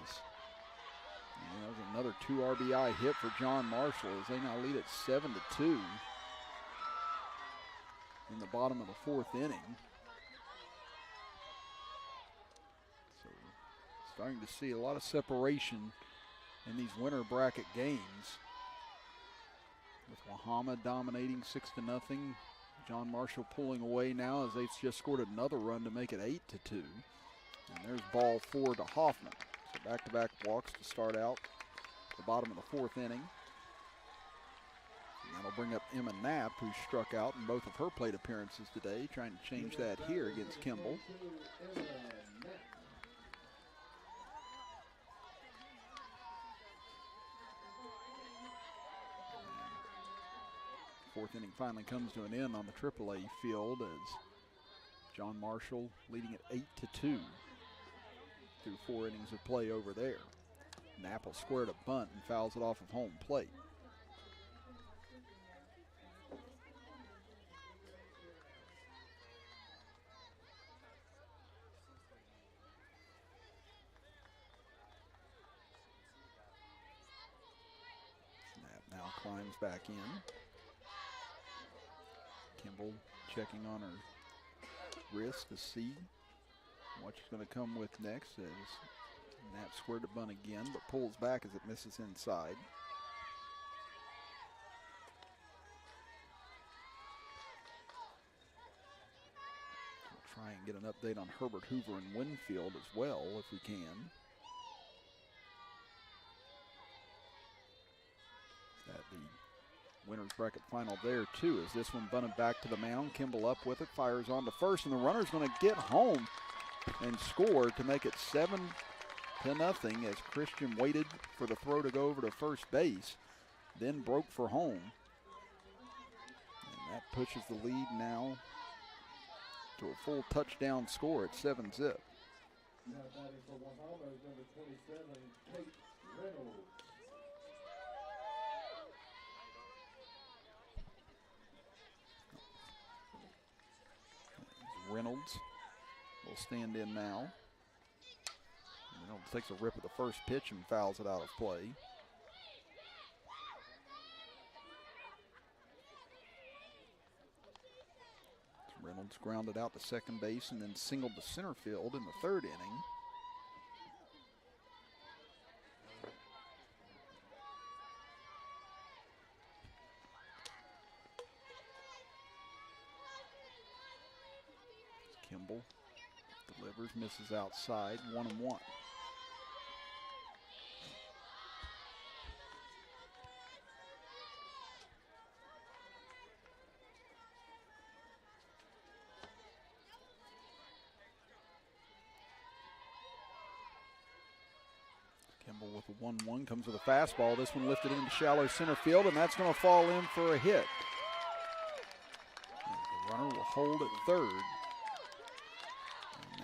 And that was another 2 RBI hit for John Marshall as they now lead at 7-2 in the bottom of the 4th inning. So starting to see a lot of separation in these winter bracket games, with Wahama dominating 6-0. John Marshall pulling away now as they've just scored another run to make it 8-2. And there's ball 4 to Hoffman. So back-to-back walks to start out the bottom of the 4th inning. And that'll bring up Emma Knapp, who struck out in both of her plate appearances today, trying to change that here against Kimball. Fourth inning finally comes to an end on the AAA field as John Marshall leading it 8-2 through 4 innings of play over there. Napple squared a bunt and fouls it off of home plate. Snap now climbs back in. Kimball checking on her wrist to see what she's going to come with next as Knapp squared the bunt again, but pulls back as it misses inside. We'll try and get an update on Herbert Hoover and Winfield as well if we can. That the winner's bracket final there too, as this one bunted back to the mound. Kimball up with it, fires on to first, and the runner's going to get home and score to make it 7-0 as Christian waited for the throw to go over to first base, then broke for home. And that pushes the lead now to a full touchdown score at 7-0. Now batting for Wahama is number 27, Kate Reynolds. Reynolds will stand in now. Reynolds takes a rip at the first pitch and fouls it out of play. Reynolds grounded out to second base and then singled to center field in the third inning. Kimball delivers, misses outside, 1-1. Kimball with a 1-1, comes with a fastball. This one lifted into shallow center field, and that's going to fall in for a hit. And the runner will hold at third.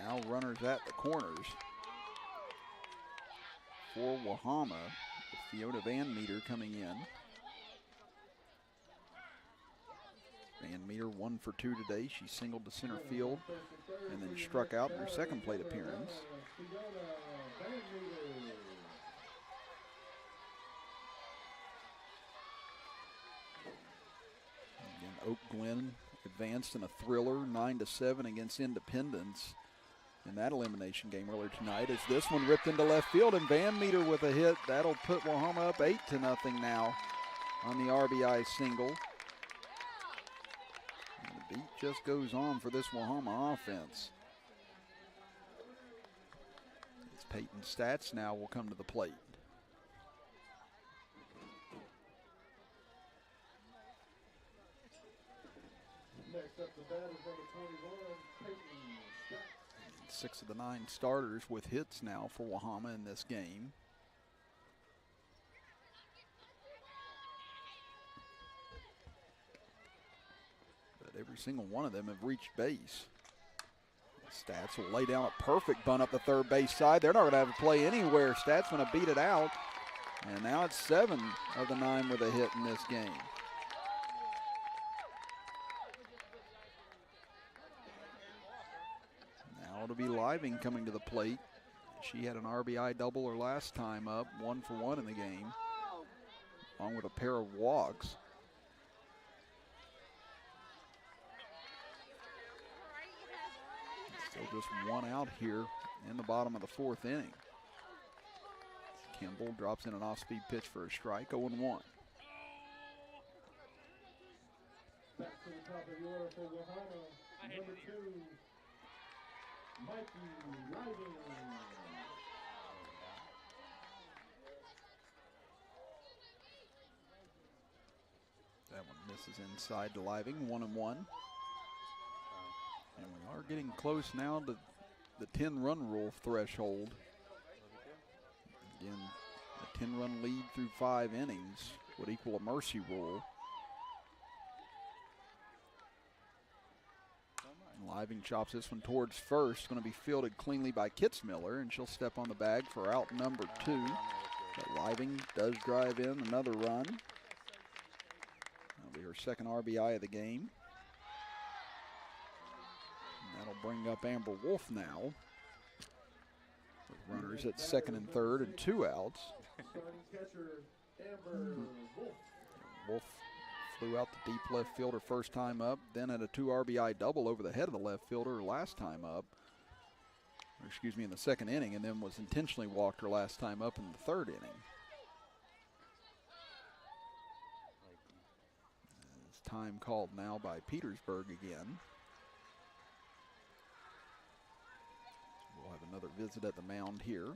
Now runners at the corners for Wahama, with Fiona Van Meter coming in. Van Meter 1 for 2 today. She singled to center field and then struck out in her second plate appearance. Again, Oak Glen advanced in a thriller 9-7 against Independence in that elimination game earlier tonight, as this one ripped into left field, and Van Meter with a hit. That'll put Wahama up 8-0 now on the RBI single. And the beat just goes on for this Wahama offense. As Peyton Stats now will come to the plate. Next up to bat is number 21, Peyton Stats. 6 of the 9 starters with hits now for Wahama in this game. But every single one of them have reached base. Stats will lay down a perfect bunt up the third base side. They're not going to have to play anywhere. Stats going to beat it out. And now it's 7 of the 9 with a hit in this game. It'll be Living coming to the plate. She had an RBI double her last time up, 1 for 1 in the game, along with a pair of walks. Still just 1 out here in the bottom of the 4th inning. Kimball drops in an off-speed pitch for a strike, 0-1. Back to the top of the order for Wahama, number 2, Mikey Living. That one misses inside to Living, 1-1. And we are getting close now to the 10-run rule threshold. Again, a 10-run lead through 5 innings would equal a mercy rule. Living chops this one towards first. Going to be fielded cleanly by Kitzmiller, and she'll step on the bag for out number 2. But Living does drive in another run. That'll be her second RBI of the game. And that'll bring up Amber Wolf now, with runners at second and third and 2 outs. Starting catcher, Amber Wolf. Wolf flew out the deep left fielder first time up, then had a 2 RBI double over the head of the left fielder last time up. Or excuse me, in the second inning, and then was intentionally walked her last time up in the third inning. It's time called now by Petersburg again. We'll have another visit at the mound here.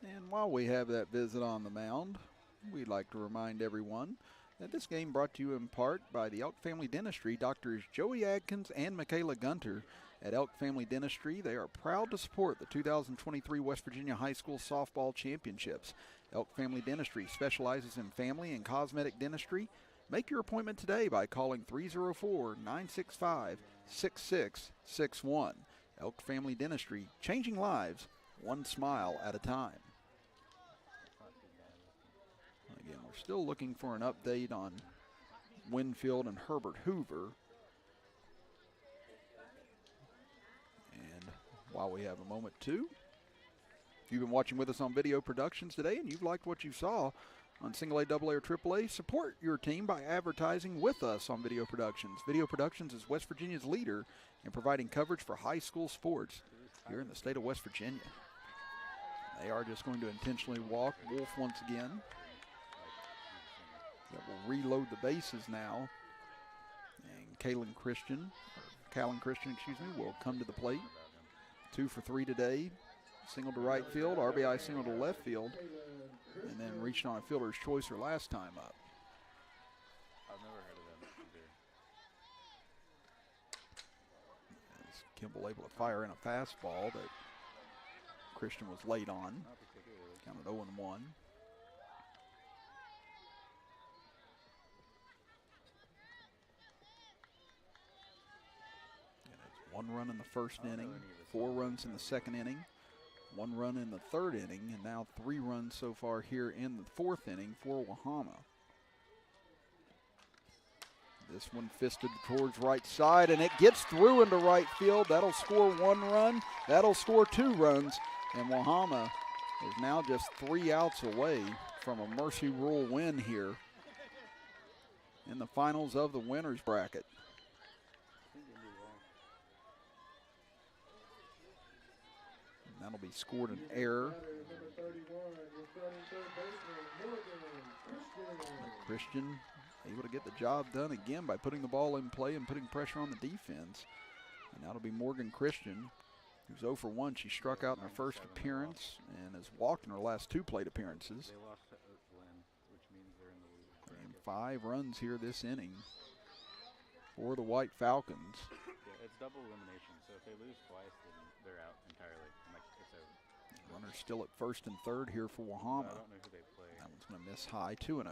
And while we have that visit on the mound, we'd like to remind everyone that this game brought to you in part by the Elk Family Dentistry. Doctors Joey Adkins and Michaela Gunter at Elk Family Dentistry. They are proud to support the 2023 West Virginia High School Softball Championships. Elk Family Dentistry specializes in family and cosmetic dentistry. Make your appointment today by calling 304-965-6661. Elk Family Dentistry, changing lives one smile at a time. Again, we're still looking for an update on Winfield and Herbert Hoover. And while we have a moment too, if you've been watching with us on Video Productions today and you've liked what you saw on Single A, Double A, or Triple A, support your team by advertising with us on Video Productions. Video Productions is West Virginia's leader in providing coverage for high school sports here in the state of West Virginia. They are just going to intentionally walk Wolf once again. That will reload the bases now. And Callan Christian, will come to the plate. 2 for 3 today. Single to right field, RBI single to left field, and then reached on a fielder's choice her last time up. I've never heard of them either. As Kimball able to fire in a fastball that Christian was late on. Counted 0-1. One run in the first inning, 4 runs in the second inning, 1 run in the third inning, and now 3 runs so far here in the fourth inning for Wahama. This one fisted towards right side, and it gets through into right field. That'll score 1 run. That'll score 2 runs, and Wahama is now just 3 outs away from a Mercy Rule win here in the finals of the winners bracket. That'll be scored an error. Christian able to get the job done again by putting the ball in play and putting pressure on the defense. And that'll be Morgan Christian, who's 0 for 1. She struck out in her first appearance and has walked in her last 2 plate appearances. They lost to Oak Glen, which means they're in the lead. And 5 runs here this inning for the White Falcons. Yeah, it's double elimination, so if they lose twice, then they're out entirely. It's over. Runners still at first and third here for Wahama. I don't know who they play. That one's going to miss high, 2-0. I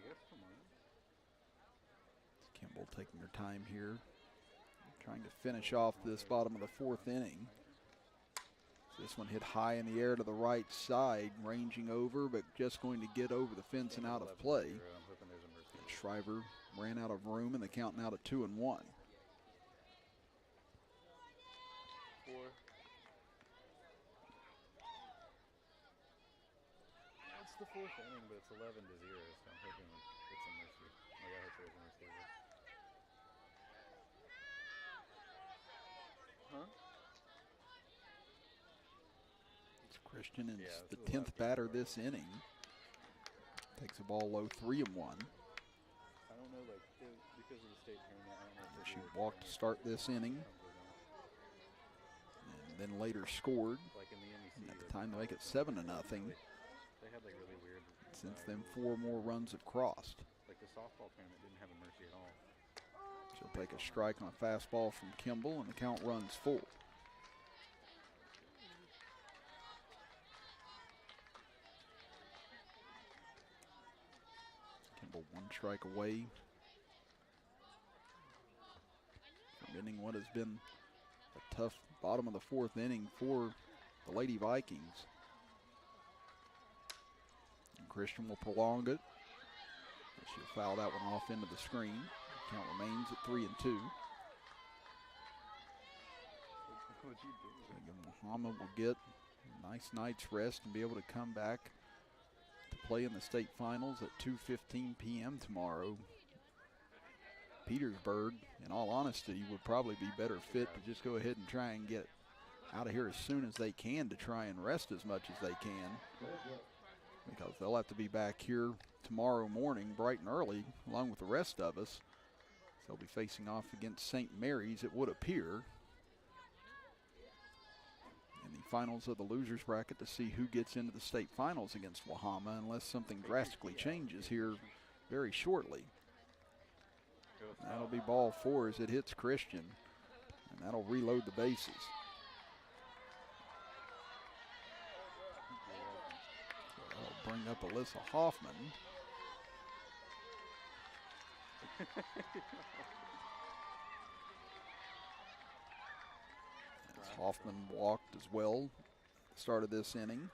guess tomorrow. Kimball taking her time here, trying to finish off this bottom of the fourth inning. This one hit high in the air to the right side, ranging over, but just going to get over the fence and out of play. And Shriver ran out of room, and the count now to 2-1. 4. It's the 4th inning, but it's 11-0, so I'm hoping it's a Mercy. Like, I hope there's a Mercy. Huh? Christian is the 10th batter this inning. Takes the ball low, 3-1. I don't know, like, because of the state tournament, I don't know if she walked to start this inning, and then later scored. Like in the MEC, at the time to make it 7-0. They had like really weird. Since then, 4 more runs have crossed. Like the softball tournament didn't have a Mercy at all. She'll take a strike on a fastball from Kimball, and the count runs full. So 1 strike away from ending what has been a tough bottom of the 4th inning for the Lady Vikings. And Christian will prolong it. She'll foul that one off into the screen. Count remains at 3-2. Wahama will get a nice night's rest and be able to come back to play in the state finals at 2:15 p.m. tomorrow. Petersburg, in all honesty, would probably be better fit to just go ahead and try and get out of here as soon as they can to try and rest as much as they can, because they'll have to be back here tomorrow morning bright and early along with the rest of us. They'll be facing off against St. Mary's, it would appear, in the finals of the losers bracket to see who gets into the state finals against Wahama, unless something drastically changes here very shortly. And that'll be ball 4 as it hits Christian, and that'll reload the bases. So that'll bring up Alyssa Hoffman. As Hoffman walked as well at the start of this inning.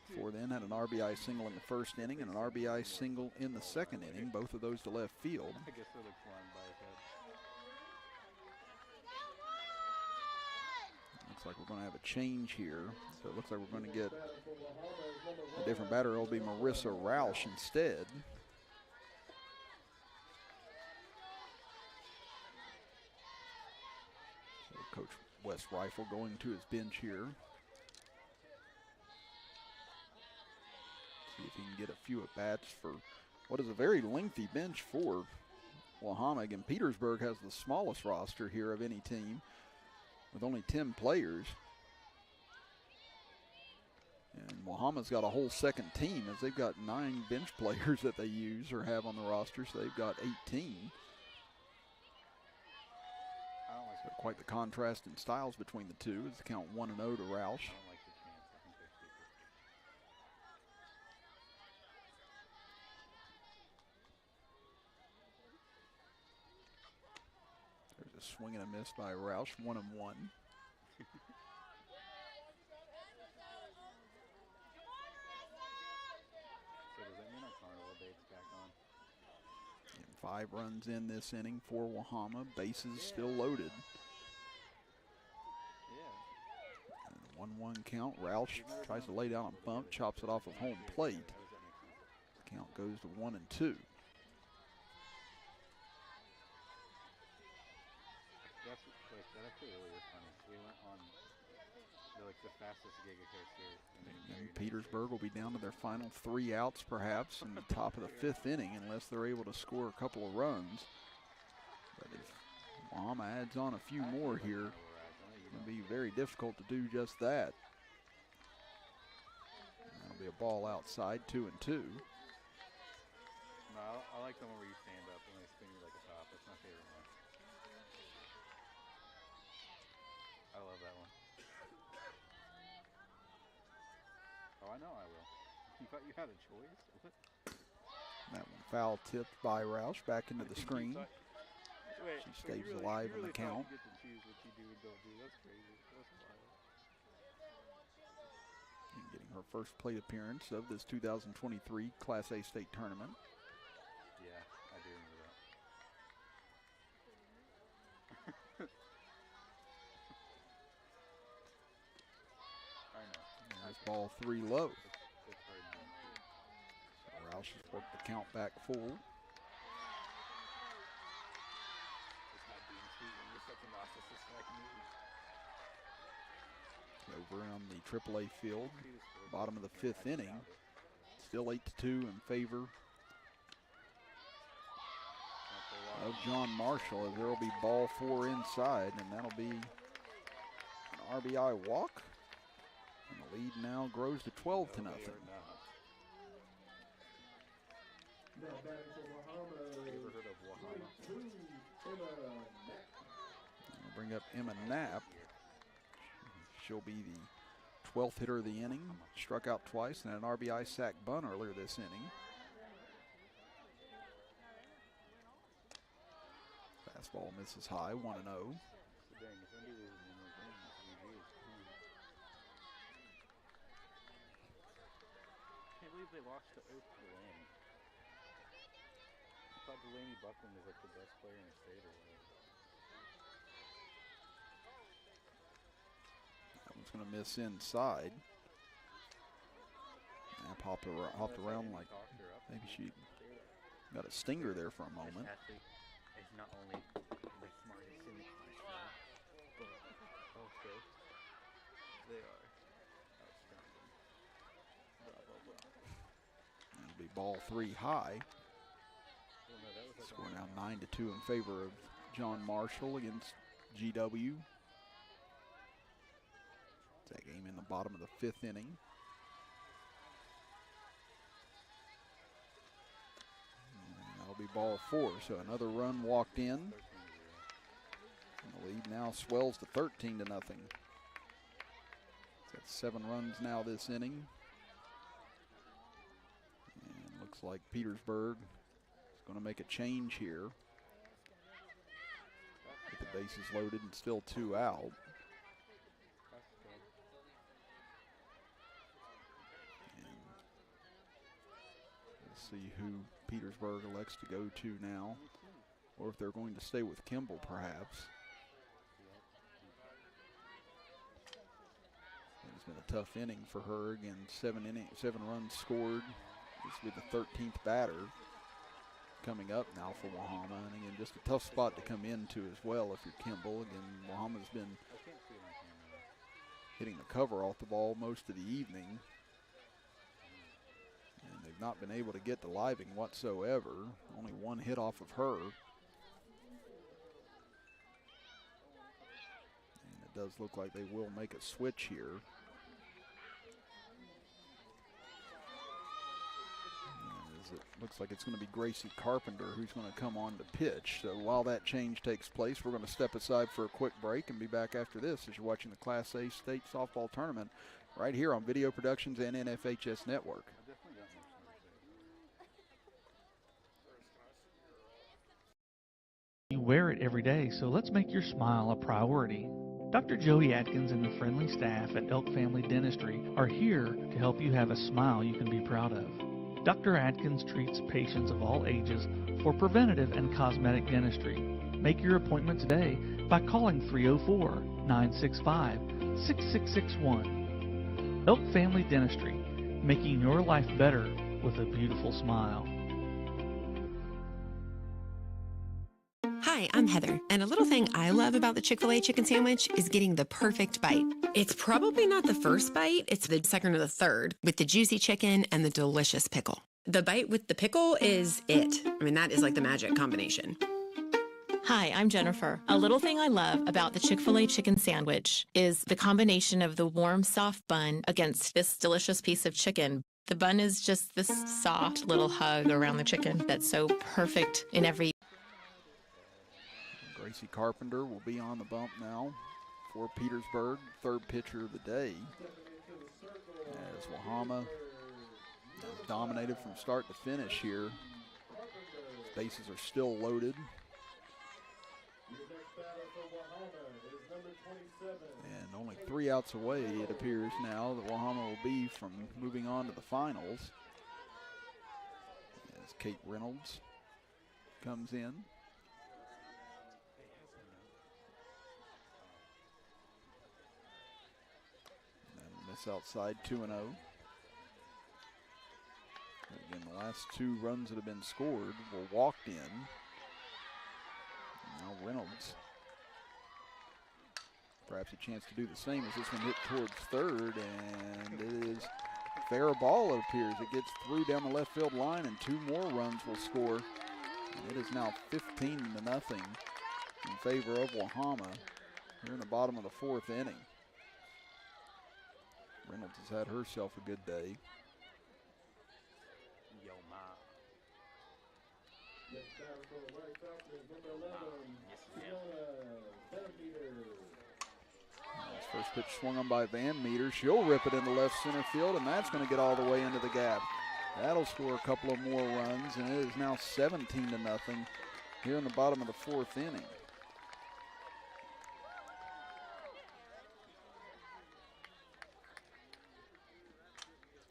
Before then had an RBI single in the 1st inning and an RBI single in the 2nd inning, both of those to left field. I guess it looks flying by his head. Looks like we're going to have a change here. So it looks like we're going to get a different batter. It'll be Marissa Roush instead. So Coach Wes Rifle going to his bench here. See if he can get a few at-bats for what is a very lengthy bench for Wahama. Again, Petersburg has the smallest roster here of any team with only 10 players. And Wahama's got a whole second team as they've got 9 bench players that they use or have on the roster, so they've got 18. So quite the contrast in styles between the two as the count 1-0 to Roush. There's a swing and a miss by Roush, 1-1. So does that mean our carnival date's back on? And 5 runs in this inning for Wahama. Bases still loaded. Yeah. And 1-1 count. Roush tries to lay down a bump, chops it off of home plate. The count goes to 1-2. That's like that actually really is funny. We went on the fastest Giga coaster. And Petersburg will be down to their final 3 outs perhaps in the top of the 5th inning unless they're able to score a couple of runs. But if Wahama adds on a few more here, it'll be very difficult to do just that. And that'll be a ball outside, 2-2. No, I like the one where you stand up and they spin you like a top. That's my favorite one. I love that one. Oh, I know I will. You thought you had a choice? What? That one foul tipped by Roush back into the screen. Wait, She stays alive in the count. You get to choose what you do and don't do. That's crazy. That's wild. And getting her first plate appearance of this 2023 Class A state tournament. Yeah, I do remember that. I know. There's ball 3 low. It's hard to do. So Roush has worked the count back full. It's not being sweet when you're such a narcissist like me. Over on the AAA field, bottom of the 5th inning. Still 8-2 in favor of John Marshall, as there will be ball 4 inside, and that'll be an RBI walk. And the lead now grows to 12-0. Now batting for Wahama. Ever heard of Wahama? 22, Emma Knapp. We'll bring up Emma Knapp. She'll be the 12th hitter of the inning. Struck out twice and had an RBI sac bunt earlier this inning. Fastball misses high, 1-0. So dang, if Indy loses one more game, UV is cool. Can't believe they lost to Oak Delaney. I thought Delaney Buckland was like the best player in the state or whatever. That one's going to miss inside. Nap hopped around like maybe she got a stinger there for a moment. This athlete is not only the smartest in the class, but also they are outstanding. Blah, blah, blah. It'll be ball 3 high. Well, no, that was like Score now 9-2 in favor of John Marshall against GW. That game in the bottom of the 5th inning. That'll be ball 4, so another run walked in. And the lead now swells to 13-0. That's 7 runs now this inning. And looks like Petersburg is going to make a change here. With the bases loaded and still 2 out. See who Petersburg elects to go to now, or if they're going to stay with Kimball perhaps. It's been a tough inning for her. Again, 7 runs scored. This will be the 13th batter coming up now for Wahama, and again just a tough spot to come into as well if you're Kimball. Again, Wahama's been hitting the cover off the ball most of the evening. They've not been able to get to Living whatsoever. Only 1 hit off of her. And it does look like they will make a switch here. It looks like it's going to be Gracie Carpenter who's going to come on to pitch. So while that change takes place, we're going to step aside for a quick break and be back after this as you're watching the Class A State Softball Tournament right here on Video Productions and NFHS Network. You wear it every day, so let's make your smile a priority. Dr. Joey Atkins and the friendly staff at Elk Family Dentistry are here to help you have a smile you can be proud of. Dr. Atkins treats patients of all ages for preventative and cosmetic dentistry. Make your appointment today by calling 304-965-6661. Elk Family Dentistry, making your life better with a beautiful smile. Hi, I'm Heather, and a little thing I love about the Chick-fil-A chicken sandwich is getting the perfect bite. It's probably not the first bite, it's the second or the third, with the juicy chicken and the delicious pickle. The bite with the pickle is it. I mean, that is like the magic combination. Hi, I'm Jennifer. A little thing I love about the Chick-fil-A chicken sandwich is the combination of the warm, soft bun against this delicious piece of chicken. The bun is just this soft little hug around the chicken that's so perfect in every. Gracie Carpenter will be on the bump now for Petersburg, 3rd pitcher of the day. As Wahama has dominated from start to finish here. Bases are still loaded. And only 3 outs away, it appears now, that Wahama will be from moving on to the finals. As Kate Reynolds comes in. Miss outside, 2-0. Again, the last 2 runs that have been scored were walked in. Now Reynolds, perhaps a chance to do the same as this one hit towards third, and it is fair ball, it appears. It gets through down the left field line, and 2 more runs will score. And it is now 15-0 in favor of Wahama here in the bottom of the 4th inning. Reynolds has had herself a good day. Yo, ma. First pitch swung on by Van Meter. She'll rip it into left center field, and that's going to get all the way into the gap. That'll score a couple of more runs, and it is now 17-0 here in the bottom of the fourth inning.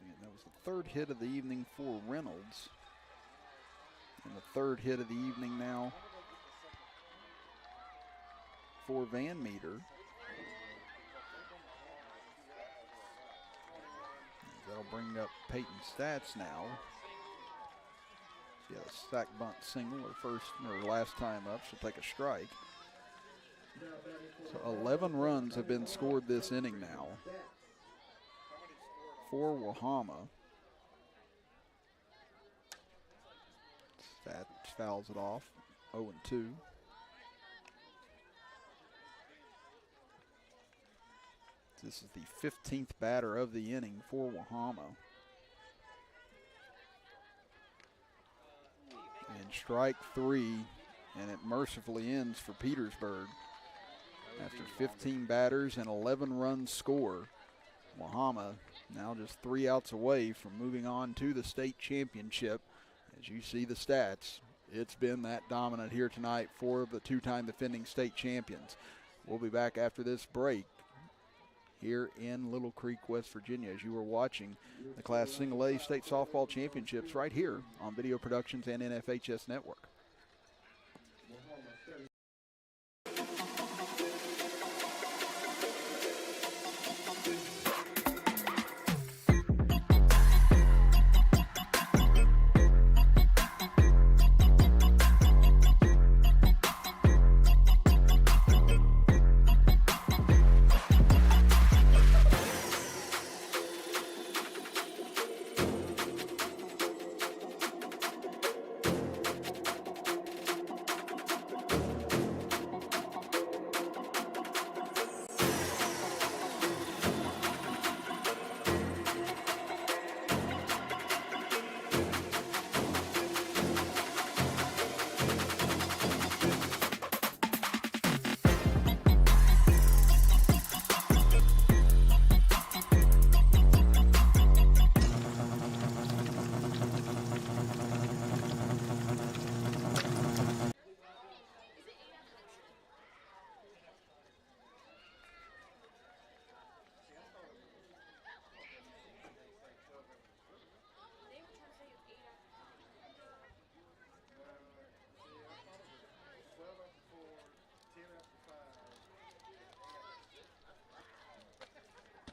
And that was the third hit of the evening for Reynolds. And the third hit of the evening now for Van Meter. That'll bring up Peyton's stats now. She had a sack bunt single her first or last time up. She'll take a strike. So 11 runs have been scored this inning now for Wahama. Stats fouls it off, 0-2. This is the 15th batter of the inning for Wahama. And strike three, and it mercifully ends for Petersburg. After 15 batters and 11 runs score, Wahama now just 3 outs away from moving on to the state championship. As you see the stats, it's been that dominant here tonight for the two-time defending state champions. We'll be back after this break here in Little Creek, West Virginia, as you are watching the Class Single A State Softball Championships right here on Video Productions and NFHS Network.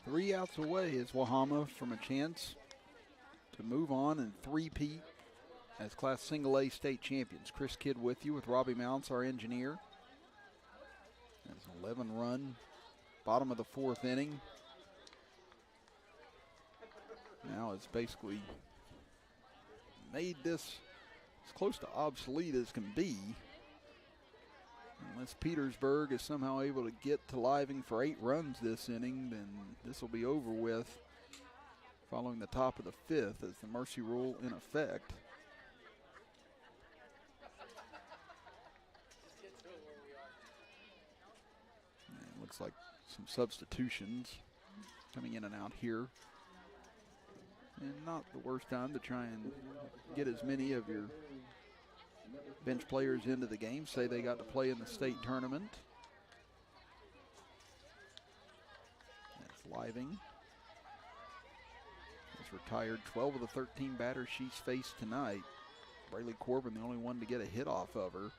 Three outs away is Wahama from a chance to move on and three-peat as Class Single A state champions. Chris Kidd with you with Robbie Mounts, our engineer. That's an 11-run, bottom of the fourth inning. Now it's basically made this as close to obsolete as can be. Unless Petersburg is somehow able to get to Living for 8 runs this inning, then this will be over with following the top of the fifth as the mercy rule in effect. And it looks like some substitutions coming in and out here. And not the worst time to try and get as many of your bench players into the game, say they got to play in the state tournament. That's Living. Has retired 12 of the 13 batters she's faced tonight. Braylee Corbin, the only one to get a hit off of her.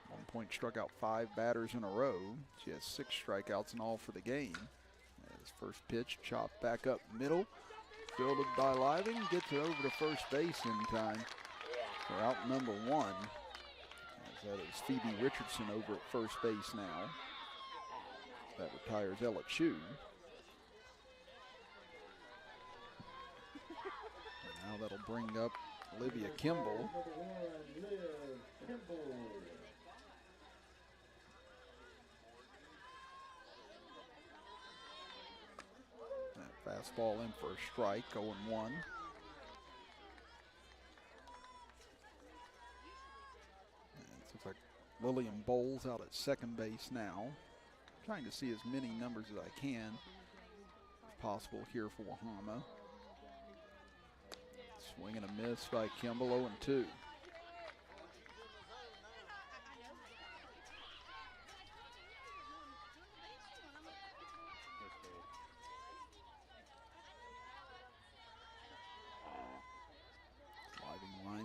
1 point struck out 5 batters in a row. She has 6 strikeouts in all for the game. As first pitch chopped back up middle, fielded by Living, gets it over to first base in time for out number 1. As that is Phoebe Richardson over at first base now. That retires Ella Chu. And now that'll bring up Olivia Kimball. That fastball in for a strike, 0-1. Looks like Lillian Bowles out at second base now. Trying to see as many numbers as I can if possible here for Wahama. Swing and a miss by Kimball, 0-2.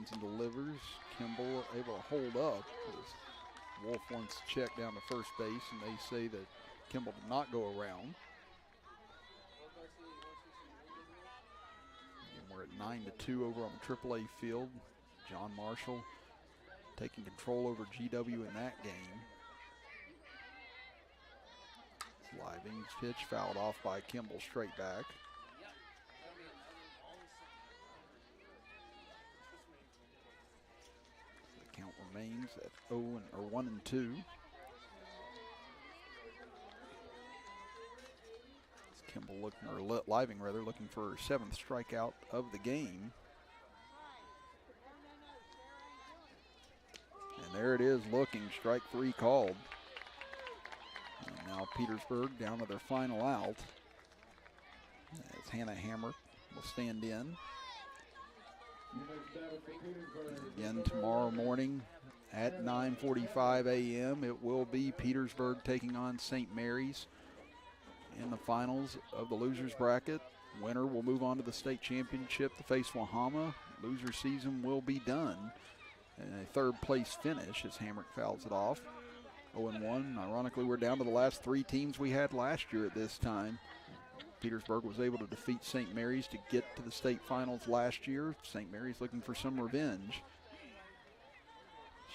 Hands and delivers. Kimball able to hold up as Wolf wants to check down to first base, and they say that Kimball did not go around. And we're at 9-2 over on the AAA field. John Marshall taking control over GW in that game. Living's pitch fouled off by Kimball straight back. The count remains at 1-2. Kimball looking, or Living rather, looking for her 7th strikeout of the game. And there it is looking, strike 3 called. And now Petersburg down to their final out. As Hannah Hammer will stand in. Again tomorrow morning at 9:45 a.m. it will be Petersburg taking on St. Mary's in the finals of the losers bracket. Winner will move on to the state championship to face Wahama. Loser season will be done. And a 3rd place finish as Hamrick fouls it off. 0-1. Ironically, we're down to the last 3 teams we had last year at this time. Petersburg was able to defeat St. Mary's to get to the state finals last year. St. Mary's looking for some revenge.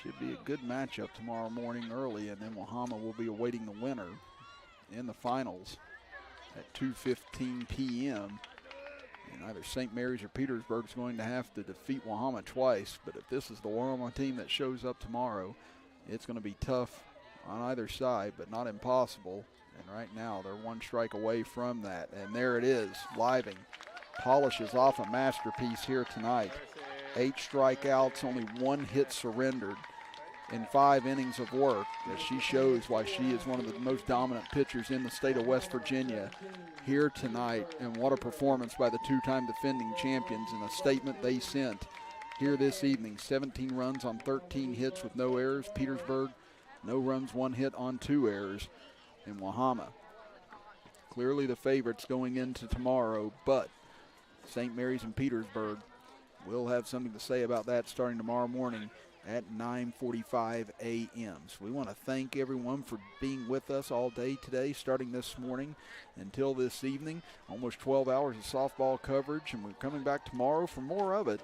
Should be a good matchup tomorrow morning early, and then Wahama will be awaiting the winner in the finals at 2:15 p.m. And either St. Mary's or Petersburg is going to have to defeat Wahama twice. But if this is the Wahama team that shows up tomorrow, it's going to be tough on either side, but not impossible. And right now, they're 1 strike away from that. And there it is. Living polishes off a masterpiece here tonight. 8 strikeouts, only 1 hit surrendered in 5 innings of work, as she shows why she is one of the most dominant pitchers in the state of West Virginia here tonight. And what a performance by the 2-time defending champions, and a statement they sent here this evening. 17 runs on 13 hits with no errors. Petersburg, no runs, 1 hit on 2 errors. In Wahama, clearly the favorites going into tomorrow, but St. Mary's and Petersburg will have something to say about that starting tomorrow morning at 9:45 a.m. So we want to thank everyone for being with us all day today, starting this morning until this evening. Almost 12 hours of softball coverage, and we're coming back tomorrow for more of it.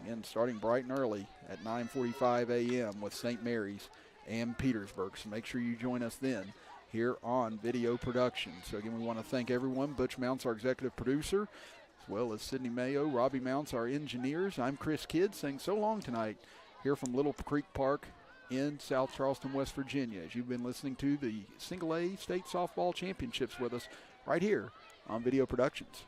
Again, starting bright and early at 9:45 a.m. with St. Mary's and Petersburg. So make sure you join us then here on Video Production. So again, we want to thank everyone. Butch Mounts, our executive producer, as well as Sydney Mayo, Robbie Mounts, our engineers. I'm Chris Kidd saying so long tonight here from Little Creek Park in South Charleston, West Virginia, as you've been listening to the Single A State Softball Championships with us right here on Video Productions.